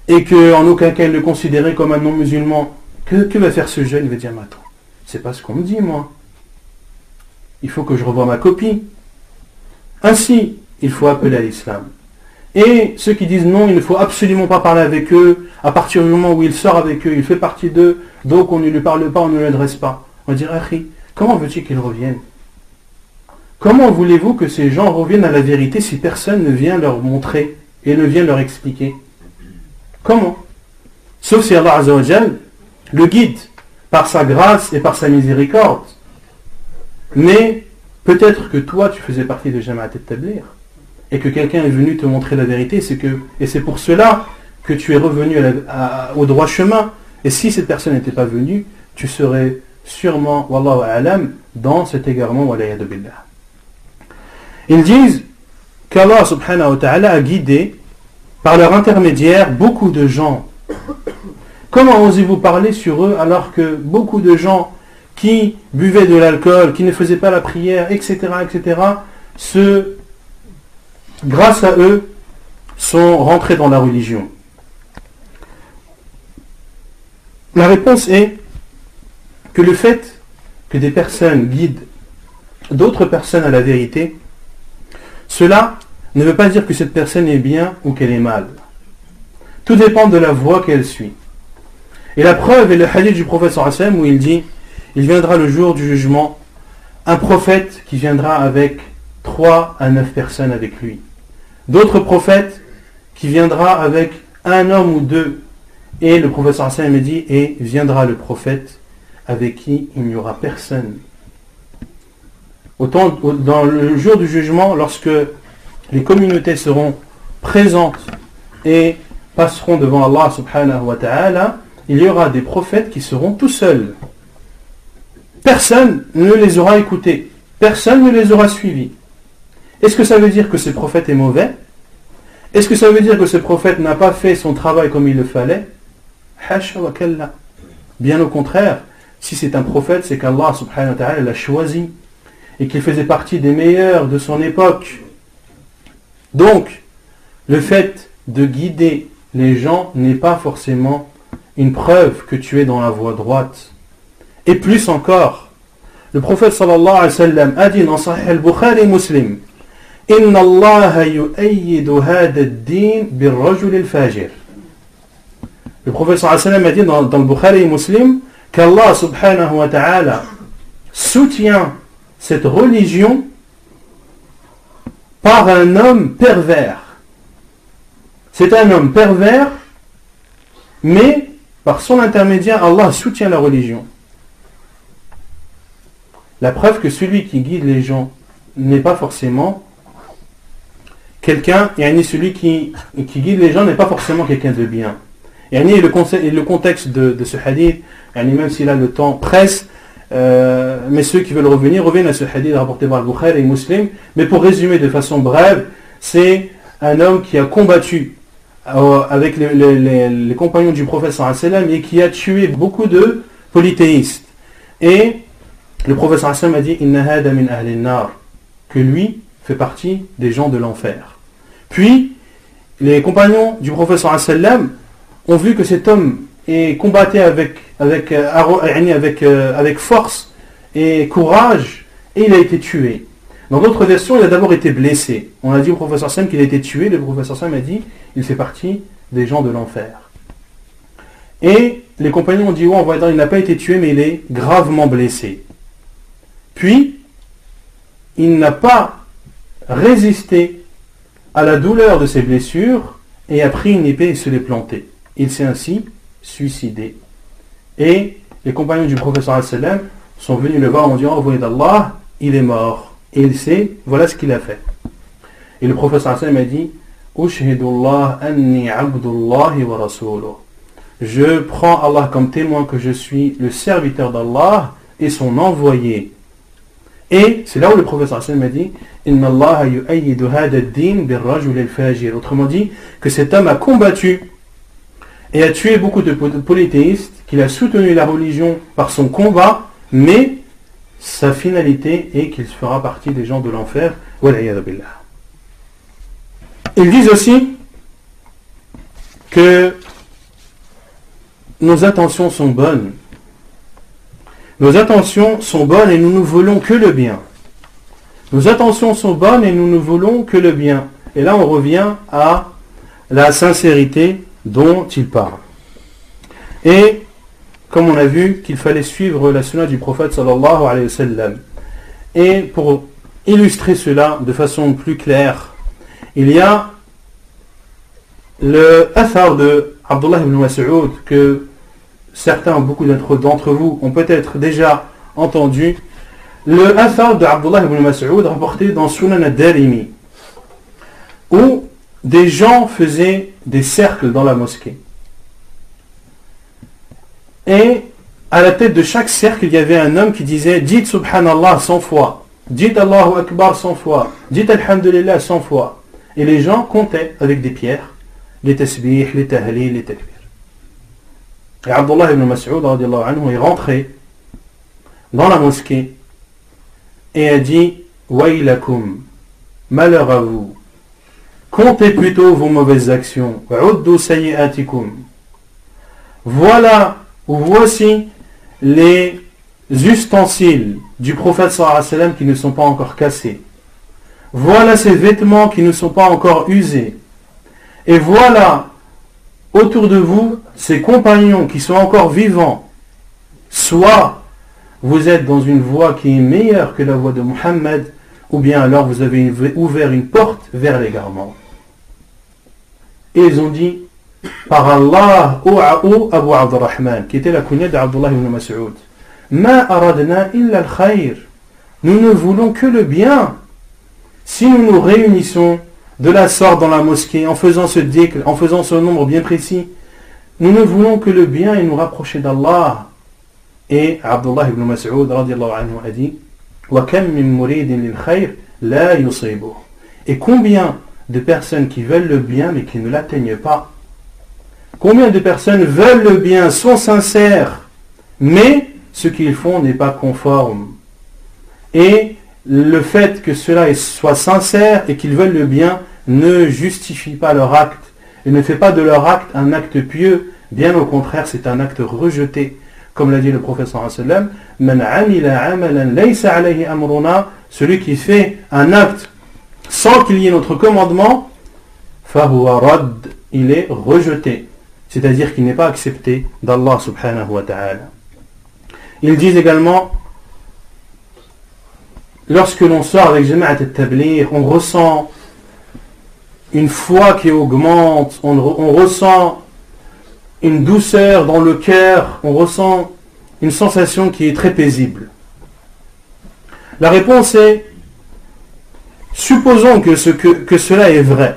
Speaker 1: et qu'en aucun cas il le considérait comme un non-musulman, que va faire ce jeune? Il va dire, mais attends, c'est pas ce qu'on me dit, moi. il faut que je revoie ma copie. Ainsi, il faut appeler à l'islam. Et ceux qui disent non, il ne faut absolument pas parler avec eux, à partir du moment où il sort avec eux, il fait partie d'eux, donc on ne lui parle pas, on ne l'adresse pas. On va dire, Akhi, comment veux-tu qu'ils reviennent? Comment voulez-vous que ces gens reviennent à la vérité si personne ne vient leur montrer et ne vient leur expliquer? Comment? Sauf si Allah Azza wa Jal le guide par sa grâce et par sa miséricorde. Mais peut-être que toi tu faisais partie de Jama'at al-Tabligh et que quelqu'un est venu te montrer la vérité, et c'est pour cela que tu es revenu au droit chemin. Et si cette personne n'était pas venue, tu serais sûrement, wallahu a'lam, dans cet égarement, walayadu billah. Ils disent qu'Allah subhanahu wa ta'ala a guidé par leur intermédiaire beaucoup de gens. Comment osez-vous parler sur eux alors que beaucoup de gens qui buvaient de l'alcool, qui ne faisaient pas la prière, etc., grâce à eux, sont rentrés dans la religion? La réponse est que le fait que des personnes guident d'autres personnes à la vérité, cela ne veut pas dire que cette personne est bien ou qu'elle est mal. Tout dépend de la voie qu'elle suit. Et la preuve est le hadith du prophète sallallahu alayhi wa sallam où il dit, il viendra le jour du jugement, un prophète qui viendra avec 3 à 9 personnes avec lui. D'autres prophètes qui viendra avec un homme ou 2. Et le prophète sallallahu alayhi wa sallam dit, et viendra le prophète avec qui il n'y aura personne. Autant dans le jour du jugement, lorsque les communautés seront présentes et passeront devant Allah subhanahu wa ta'ala, il y aura des prophètes qui seront tout seuls. Personne ne les aura écoutés. Personne ne les aura suivis. Est-ce que ça veut dire que ce prophète est mauvais? Est-ce que ça veut dire que ce prophète n'a pas fait son travail comme il le fallait? Hasha wa kalla. Bien au contraire, si c'est un prophète, c'est qu'Allah subhanahu wa ta'ala l'a choisi et qu'il faisait partie des meilleurs de son époque. Donc, le fait de guider les gens n'est pas forcément une preuve que tu es dans la voie droite. Et plus encore, le prophète sallallahu alayhi wa sallam a dit dans Sahih al-Bukhari Muslim, Inna Allah yu'ayyidu hada ad-din bir-rajul al-fajir. Le prophète sallallahu alayhi wa sallam a dit dans le Bukhari Muslim qu'Allah subhanahu wa ta'ala soutient cette religion par un homme pervers. C'est un homme pervers, mais par son intermédiaire, Allah soutient la religion. La preuve que celui qui guide les gens n'est pas forcément quelqu'un, et celui qui guide les gens n'est pas forcément quelqu'un de bien. Et le contexte de ce hadith, même si là le temps presse, mais ceux qui veulent reviennent à ce hadith rapporté par Al-Bukhari et Muslim. Mais pour résumer de façon brève, c'est un homme qui a combattu avec les compagnons du prophète sallallahu alayhi wa sallam et qui a tué beaucoup de polythéistes. Et le prophète sallallahu alayhi wa sallam a dit Inna hada min ahli an-nar, que lui fait partie des gens de l'enfer. Puis les compagnons du prophète sallallahu alayhi wa sallam ont vu que cet homme combattait avec force et courage, et il a été tué. Dans d'autres versions, il a d'abord été blessé. On a dit au professeur Sam qu'il a été tué. Le professeur Sam a dit il fait partie des gens de l'enfer. Et les compagnons ont dit on va dire il n'a pas été tué, mais il est gravement blessé. Puis il n'a pas résisté à la douleur de ses blessures et a pris une épée et se l'est plantée. Il s'est ainsi suicidé. Et les compagnons du professeur sallam sont venus le voir en disant envoyé d'Allah, il est mort. Et il sait, voilà ce qu'il a fait. Et le professeur sallam a dit Ushhidullah anni abdullahi wa rasuluh. Je prends Allah comme témoin que je suis le serviteur d'Allah et son envoyé. Et c'est là où le professeur sallam a dit Inna Allah yu'ayyidu hada ad-din bir-rajul al-fajir. Autrement dit, que cet homme a combattu et a tué beaucoup de polythéistes, qu'il a soutenu la religion par son combat, mais sa finalité est qu'il fera partie des gens de l'enfer. Wal'iyadu billah. Ils disent aussi que nos intentions sont bonnes. Nos intentions sont bonnes et nous ne voulons que le bien. Nos intentions sont bonnes et nous ne voulons que le bien. Et là on revient à la sincérité dont il parle. Et comme on a vu qu'il fallait suivre la sunna du prophète sallallahu alayhi wa sallam. Et pour illustrer cela de façon plus claire, il y a le athar de Abdullah ibn Mas'ud que certains, beaucoup d'entre vous ont peut-être déjà entendu. Le athar de Abdullah ibn Mas'ud rapporté dans Sunan al-Darimi, où des gens faisaient des cercles dans la mosquée. Et à la tête de chaque cercle, il y avait un homme qui disait « Dites Subhanallah 100 fois, dites Allahu Akbar 100 fois, dites Alhamdulillah 100 fois. » Et les gens comptaient avec des pierres les tasbih, les tahlil, les takbir. Et Abdullah ibn Mas'ud radiallahu anhu est rentré dans la mosquée et a dit « Waylakum, malheur à vous, comptez plutôt vos mauvaises actions, uddu sayyi'atikum. Voilà ou voici les ustensiles du prophète sallallahu alayhi wa sallam qui ne sont pas encore cassés. Voilà ses vêtements qui ne sont pas encore usés. Et voilà autour de vous ses compagnons qui sont encore vivants. Soit vous êtes dans une voie qui est meilleure que la voie de Muhammad, ou bien alors vous avez ouvert une porte vers l'égarement. Et ils ont dit, par Allah, ou Abu Abdurrahman, qui était la kunya d'Abdullah ibn Mas'ud, Ma aradna illa al-khayr. Nous ne voulons que le bien. Si nous nous réunissons de la sorte dans la mosquée, en faisant ce dhikr, en faisant ce nombre bien précis, nous ne voulons que le bien et nous rapprocher d'Allah. Et Abdullah ibn Mas'ud radiallahu anhu a dit, Wa kam min muridin lil khayr la yusibuh. Et combien de personnes qui veulent le bien mais qui ne l'atteignent pas? Combien de personnes veulent le bien, sont sincères, mais ce qu'ils font n'est pas conforme? Et le fait que cela soit sincère et qu'ils veulent le bien ne justifie pas leur acte et ne fait pas de leur acte un acte pieux. Bien au contraire, c'est un acte rejeté. Comme l'a dit le prophète sallallahu alayhi wa sallam, Man amila amalan laysa alayhi amruna, celui qui fait un acte sans qu'il y ait notre commandement, fahuwa radd, il est rejeté. C'est-à-dire qu'il n'est pas accepté d'Allah subhanahu wa ta'ala. Ils disent également, lorsque l'on sort avec Jama'at al-Tabligh, on ressent une foi qui augmente, on ressent une douceur dans le cœur, on ressent une sensation qui est très paisible. La réponse est, supposons que cela est vrai.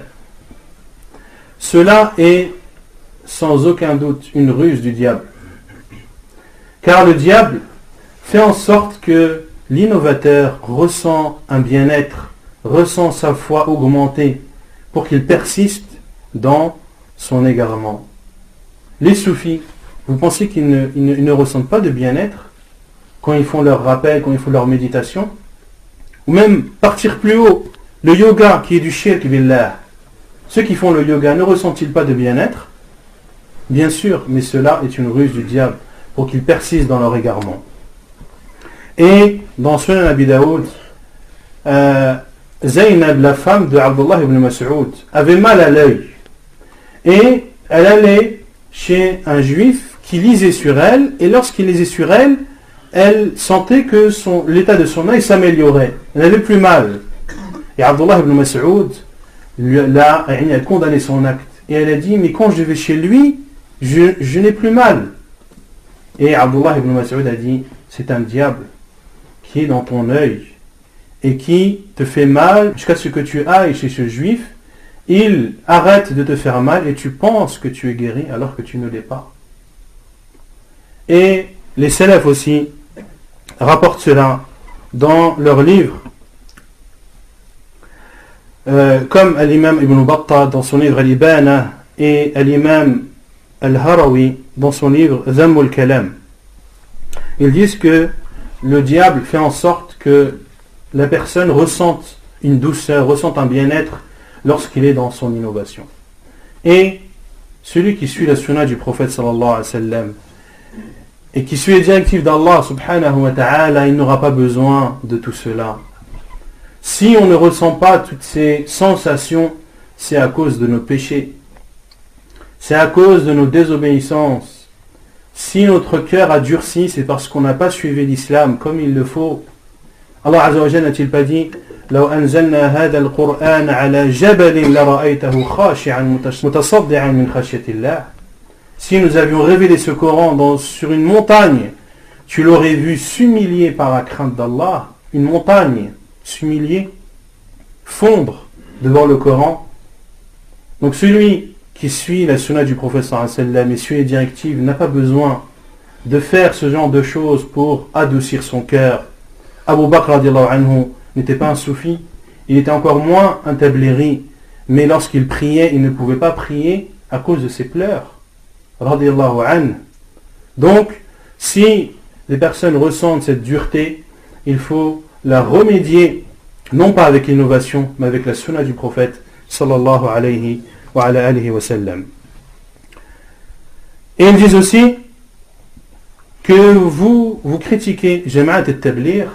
Speaker 1: Cela est sans aucun doute une ruse du diable. Car le diable fait en sorte que l'innovateur ressent un bien-être, ressent sa foi augmenter pour qu'il persiste dans son égarement. Les soufis, vous pensez qu'ils ne ressentent pas de bien-être quand ils font leur rappel, quand ils font leur méditation? Ou même partir plus haut, le yoga qui est du shirk billah. Ceux qui font le yoga ne ressentent-ils pas de bien-être? Bien sûr, mais cela est une ruse du diable pour qu'ils persistent dans leur égarement. Et dans Sunan Abi Daoud, Zaynab, la femme de Abdullah ibn Mas'ud, avait mal à l'œil. Et elle allait chez un juif qui lisait sur elle, et lorsqu'il lisait sur elle, elle sentait que l'état de son œil s'améliorait. Elle n'avait plus mal. Et Abdullah ibn Mas'ud a condamné son acte. Et elle a dit, mais quand je vais chez lui, je n'ai plus mal. Et Abdullah ibn Mas'ud a dit, c'est un diable qui est dans ton œil et qui te fait mal jusqu'à ce que tu ailles chez ce juif. Il arrête de te faire mal et tu penses que tu es guéri alors que tu ne l'es pas. Et les salafs aussi rapportent cela dans leurs livres, comme l'imam Ibn Battah dans son livre Al-Ibana et l'imam Al-Harawi dans son livre Zamm al-Kalam. Ils disent que le diable fait en sorte que la personne ressente une douceur, ressente un bien-être lorsqu'il est dans son innovation. Et celui qui suit la sunna du prophète sallallahu alayhi wa sallam et qui suit les directives d'Allah subhanahu wa ta'ala, il n'aura pas besoin de tout cela. Si on ne ressent pas toutes ces sensations, c'est à cause de nos péchés. C'est à cause de nos désobéissances. Si notre cœur a durci, c'est parce qu'on n'a pas suivi l'islam comme il le faut. Allah Azza wa Jalla n'a-t-il pas dit لو أنزلنا هذا القرآن على جبل لرأيته خاشعا متصدعا من خشية الله. Si nous avions révélé ce Coran sur une montagne, tu l'aurais vu s'humilier par la crainte d'Allah. Une montagne, s'humilier, fondre devant le Coran. Donc celui qui suit la sunna du prophète sallallahu alayhi wa sallam et suit les directives n'a pas besoin de faire ce genre de choses pour adoucir son cœur. Abu Bakr radiallahu anhu n'était pas un soufi, il était encore moins un tabléri, mais lorsqu'il priait, il ne pouvait pas prier à cause de ses pleurs. Radiallahu anhu. Donc, si les personnes ressentent cette dureté, il faut la remédier, non pas avec l'innovation, mais avec la sunna du prophète sallallahu alayhi wa ala alihi wa sallam. Et ils disent aussi que vous critiquez Jama'at al-Tabligh,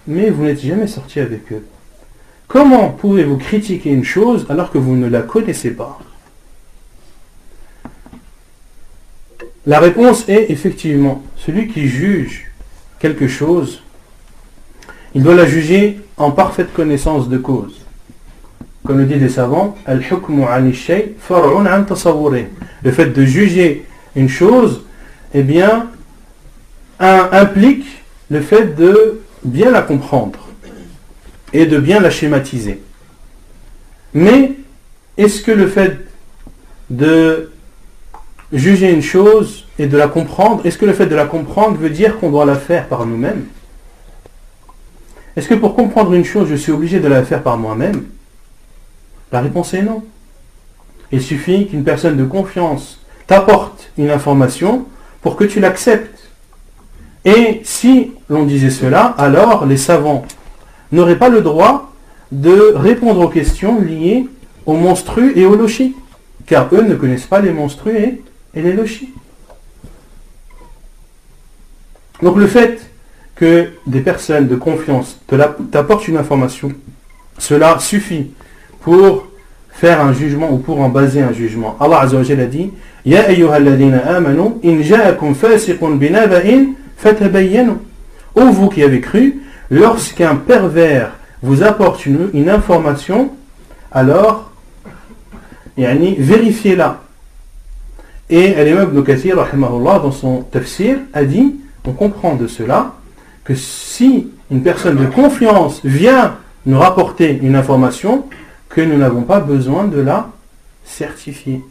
Speaker 1: mais vous n'êtes jamais sorti avec eux. Comment pouvez-vous critiquer une chose alors que vous ne la connaissez pas? La réponse est effectivement, celui qui juge quelque chose, il doit la juger en parfaite connaissance de cause. Comme le disent les savants, al-hukmu 'ani shay far'un 'an tasawwurihi. Le fait de juger une chose, eh bien, implique le fait de bien la comprendre et de bien la schématiser. Mais est-ce que le fait de juger une chose et de la comprendre, est-ce que le fait de la comprendre veut dire qu'on doit la faire par nous-mêmes? Est-ce que pour comprendre une chose, je suis obligé de la faire par moi-même? La réponse est non. Il suffit qu'une personne de confiance t'apporte une information pour que tu l'acceptes. Et si l'on disait cela, alors les savants n'auraient pas le droit de répondre aux questions liées aux monstrues et aux lochis, car eux ne connaissent pas les monstrues et les lochis. Donc le fait que des personnes de confiance t'apportent une information, cela suffit pour faire un jugement ou pour en baser un jugement. Allah Azza wa Jalla a dit Ya ayyuhalladhina amanu in ja'akum fasiqun binaba'in fatabayyanu. Ô vous qui avez cru, lorsqu'un pervers vous apporte une information, alors vérifiez-la. Et Al-Imam Ibn Kathir rahimahullah dans son tafsir a dit, on comprend de cela que si une personne de confiance vient nous rapporter une information, que nous n'avons pas besoin de la certifier.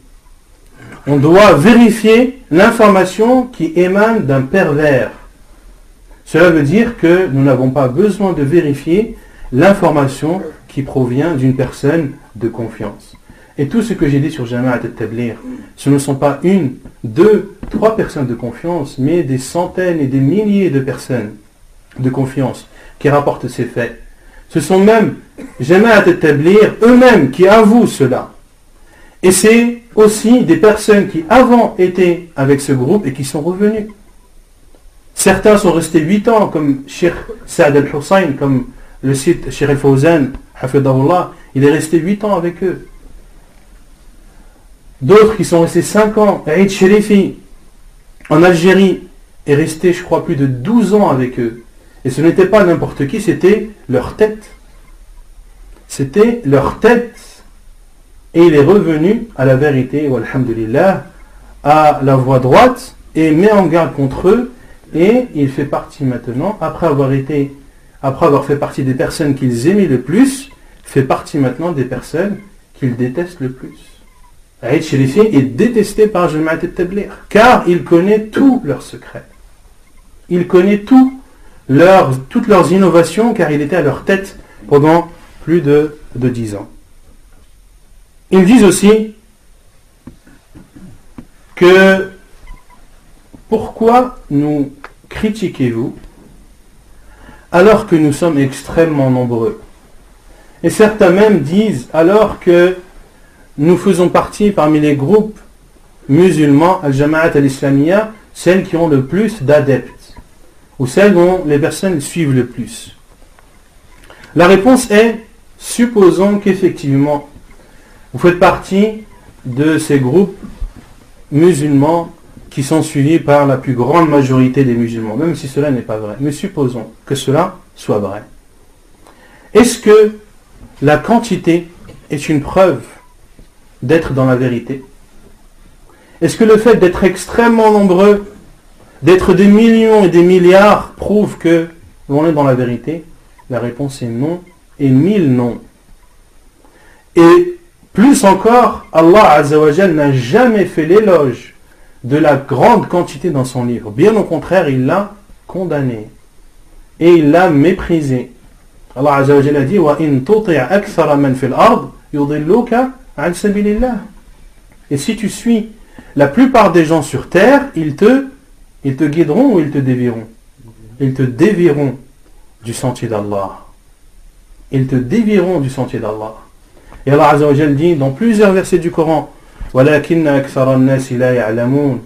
Speaker 1: On doit vérifier l'information qui émane d'un pervers. Cela veut dire que nous n'avons pas besoin de vérifier l'information qui provient d'une personne de confiance. Et tout ce que j'ai dit sur Jama'at al-Tabligh, ce ne sont pas une, deux, trois personnes de confiance, mais des centaines et des milliers de personnes de confiance qui rapportent ces faits. Ce sont même Jama'at al-Tabligh eux-mêmes qui avouent cela. Et c'est aussi des personnes qui avant étaient avec ce groupe et qui sont revenus. Certains sont restés 8 ans, comme Cheikh Saad al-Hussein, comme le cite Cheikh al-Fawzan, hafidahullah, il est resté 8 ans avec eux. D'autres qui sont restés 5 ans, Aïd Sherifi, en Algérie, est resté, je crois, plus de 12 ans avec eux. Et ce n'était pas n'importe qui, c'était leur tête. C'était leur tête. Et il est revenu à la vérité, walhamdulillah, à la voie droite, et met en garde contre eux, et il fait partie maintenant, après avoir fait partie des personnes qu'ils aimaient le plus, fait partie maintenant des personnes qu'ils détestent le plus. Aïd Sherifi est détesté par Jama'at al-Tabligh, car il connaît tous leurs secrets. Il connaît toutes leurs innovations, car il était à leur tête pendant plus de 10 ans. Ils disent aussi que pourquoi nous critiquez-vous alors que nous sommes extrêmement nombreux? Et certains même disent alors que nous faisons partie parmi les groupes musulmans, al-Jama'at al-Islamiyya, celles qui ont le plus d'adeptes, ou celles dont les personnes suivent le plus. La réponse est, supposons qu'effectivement, vous faites partie de ces groupes musulmans qui sont suivis par la plus grande majorité des musulmans, même si cela n'est pas vrai. Mais supposons que cela soit vrai. Est-ce que la quantité est une preuve d'être dans la vérité? Est-ce que le fait d'être extrêmement nombreux, d'être des millions et des milliards, prouve que l'on est dans la vérité? La réponse est non, et 1000 non. Et plus encore, Allah Azza wa Jal n'a jamais fait l'éloge de la grande quantité dans son livre. Bien au contraire, il l'a condamné. Et il l'a méprisé. Allah Azza wa Jal a dit وَإِن تُطِعْ أَكْثَرَ مَنْ فِي الْأَرْضِ يُضِلُّكَ عَنْ سَبِيلِ اللَّهِ. Et si tu suis la plupart des gens sur terre, ils te guideront ou ils te dévieront? Ils te dévieront du sentier d'Allah. Ils te dévieront du sentier d'Allah. Et Allah Azza wa Jal dit dans plusieurs versets du Coran وَلَكِنَّ أَكْثَرَ النَّاسِ لَا يَعْلَمُونَ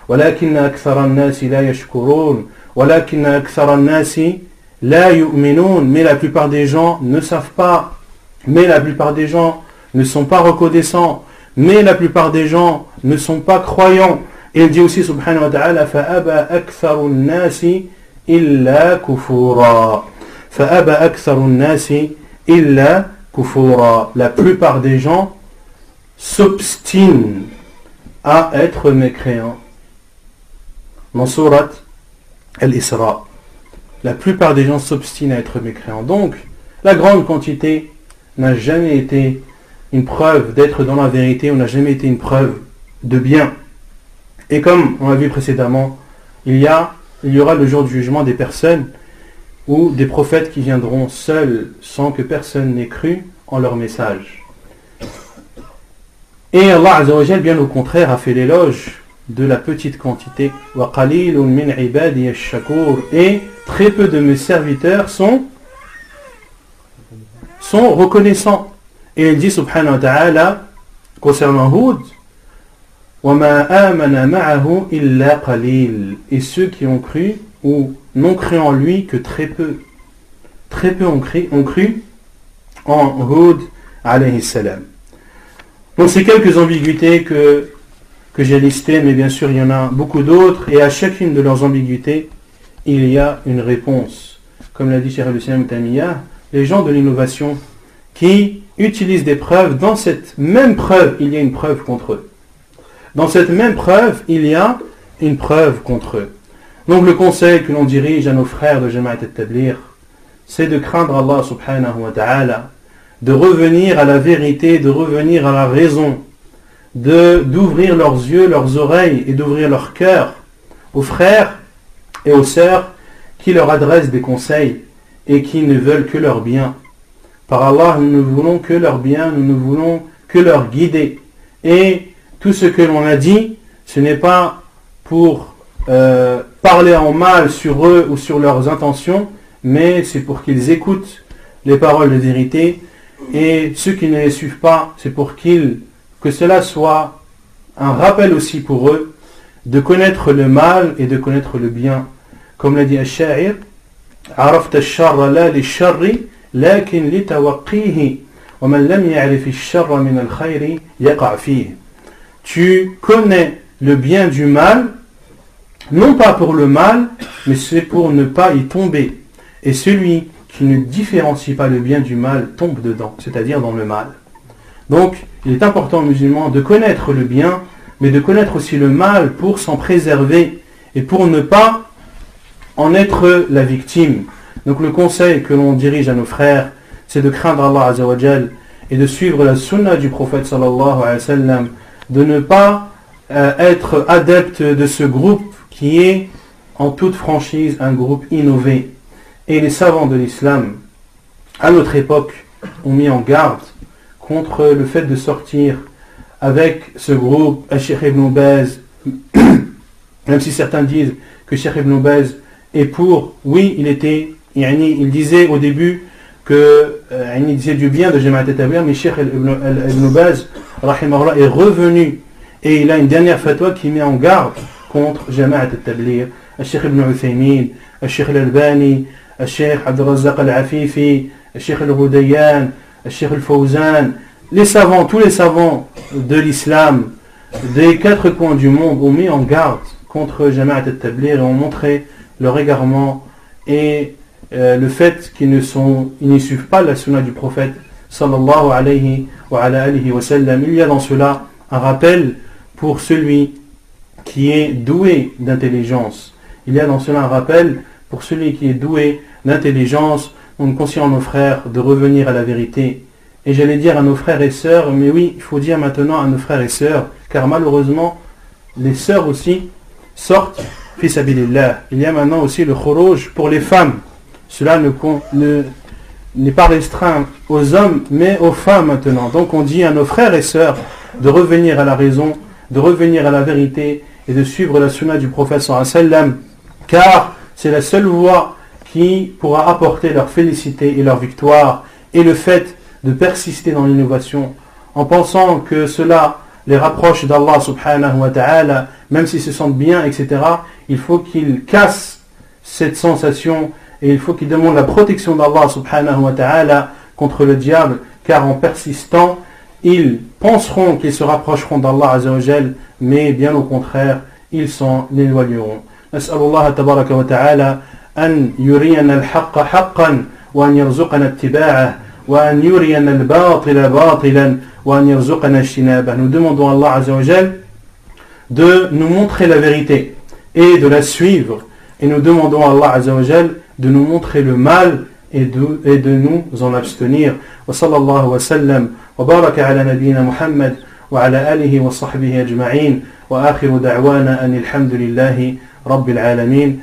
Speaker 1: وَلَكِنَّ أَكْثَرَ النَّاسِ لَا يَشْكُرُونَ وَلَكِنَّ أَكْثَرَ النَّاسِ لَا يُؤْمِنُونَ. Mais la plupart des gens ne savent pas, mais la plupart des gens ne sont pas reconnaissants, mais la plupart des gens ne sont pas croyants. Et il dit aussi subhanahu wa ta'ala فَأَبَى أَكْثَرُ النَّاسِ إِلَّا كُفُورًا فَأَبَى أَكْثَرُ النَّاسِ إِلَّا كُفُورًا. La plupart des gens s'obstinent à être mécréants. Dans Surat Al-Isra, la plupart des gens s'obstinent à être mécréants. Donc, la grande quantité n'a jamais été une preuve d'être dans la vérité, ou n'a jamais été une preuve de bien. Et comme on l'a vu précédemment, il y aura le jour du jugement des personnes ou des prophètes qui viendront seuls sans que personne n'ait cru en leur message. Et Allah Azza wa Jal, bien au contraire, a fait l'éloge de la petite quantité. وَقَلِيلٌ مِّنْ عِبَادِيَ الشَّكُورِ. Et très peu de mes serviteurs sont reconnaissants. Et il dit subhanahu wa ta'ala concernant Hud وَمَا آمَنَ مَعَهُ إِلَّا قَلِيلٌ. Et ceux qui ont cru ou n'ont cru en lui que très peu. Très peu ont cru en Hud alayhi salam. Donc c'est quelques ambiguïtés que j'ai listées, mais bien sûr il y en a beaucoup d'autres, et à chacune de leurs ambiguïtés, il y a une réponse. Comme l'a dit Cheikh al-Islam Tamiya, les gens de l'innovation qui utilisent des preuves, dans cette même preuve, il y a une preuve contre eux. Dans cette même preuve, il y a une preuve contre eux. Donc le conseil que l'on dirige à nos frères de Jama'at al-Tabligh, c'est de craindre Allah subhanahu wa ta'ala, de revenir à la vérité, de revenir à la raison, d'ouvrir leurs yeux, leurs oreilles et d'ouvrir leur cœur aux frères et aux sœurs qui leur adressent des conseils et qui ne veulent que leur bien. Par Allah, nous ne voulons que leur bien, nous ne voulons que leur guider. Et tout ce que l'on a dit, ce n'est pas pour parler en mal sur eux ou sur leurs intentions, mais c'est pour qu'ils écoutent les paroles de vérité, et ceux qui ne les suivent pas, c'est pour que cela soit un rappel aussi pour eux de connaître le mal et de connaître le bien. Comme l'a dit Al-Sha'ir, عرفت الشر لا للشر لكن لتوقيه ومن لم يعرف الشر من الخير يقع فيه. Tu connais le bien du mal, non pas pour le mal, mais c'est pour ne pas y tomber. Et celui qui ne différencie pas le bien du mal tombe dedans, c'est-à-dire dans le mal. Donc, il est important aux musulmans de connaître le bien, mais de connaître aussi le mal pour s'en préserver et pour ne pas en être la victime. Donc le conseil que l'on dirige à nos frères, c'est de craindre Allah Azza wa Jal et de suivre la sunna du prophète sallallahu alayhi wa sallam, de ne pas être adepte de ce groupe qui est en toute franchise un groupe innové. Et les savants de l'islam, à notre époque, ont mis en garde contre le fait de sortir avec ce groupe, Cheikh Ibn Baz, même si certains disent que Cheikh Ibn Baz est pour, oui, il disait au début que il disait du bien de Jama'at al-Tabligh, mais Cheikh Ibn Baz, rahimahullah, est revenu et il a une dernière fatwa qui met en garde contre Jama'at al-Tabligh. Cheikh Ibn Uthaymin, Cheikh al-Albani, Cheikh Abdul Razzaq al-Afifi, Cheikh al-Ghudayyan, Cheikh al-Fawzan, les savants, tous les savants de l'islam, des 4 coins du monde ont mis en garde contre Jama'at al-Tabligh et ont montré leur égarement et le fait qu'ils ne suivent pas la sunna du prophète sallallahu alayhi wa alihi wa sallam. Il y a dans cela un rappel pour celui qui est doué d'intelligence. Il y a dans cela un rappel pour celui qui est doué d'intelligence. On conseille à nos frères de revenir à la vérité. Et j'allais dire à nos frères et sœurs, mais oui, il faut dire maintenant à nos frères et sœurs, car malheureusement, les sœurs aussi sortent fi sabilillah. Il y a maintenant aussi le khuruj pour les femmes. Cela n'est pas restreint aux hommes, mais aux femmes maintenant. Donc on dit à nos frères et sœurs de revenir à la raison, de revenir à la vérité et de suivre la sunna du prophète sallallahu alayhi wa sallam, car c'est la seule voie qui pourra apporter leur félicité et leur victoire, et le fait de persister dans l'innovation en pensant que cela les rapproche d'Allah subhanahu wa ta'ala, même s'ils se sentent bien, etc. Il faut qu'ils cassent cette sensation et il faut qu'ils demandent la protection d'Allah subhanahu wa ta'ala contre le diable, car en persistant ils penseront qu'ils se rapprocheront d'Allah azza wa jal, mais bien au contraire ils s'en éloigneront. Nas'alullah tabaraka wa ta'ala an yuriyana al-haqqa haqqan wa an yarzuqana ittiba'ah wa an yuriyana al-batila batilan wa an yarzuqana ijtinabah. Nous demandons à Allah azza wa jal de nous montrer la vérité et de la suivre, et nous demandons à Allah azza wa jal de nous montrer le mal et de nous en abstenir. Wa sallallahu wa sallam wa baraka ala nabiyyina Muhammad wa ala alihi wa sahbihi ajma'in wa akhiru da'wana anil hamdulillahi rabbil alamin.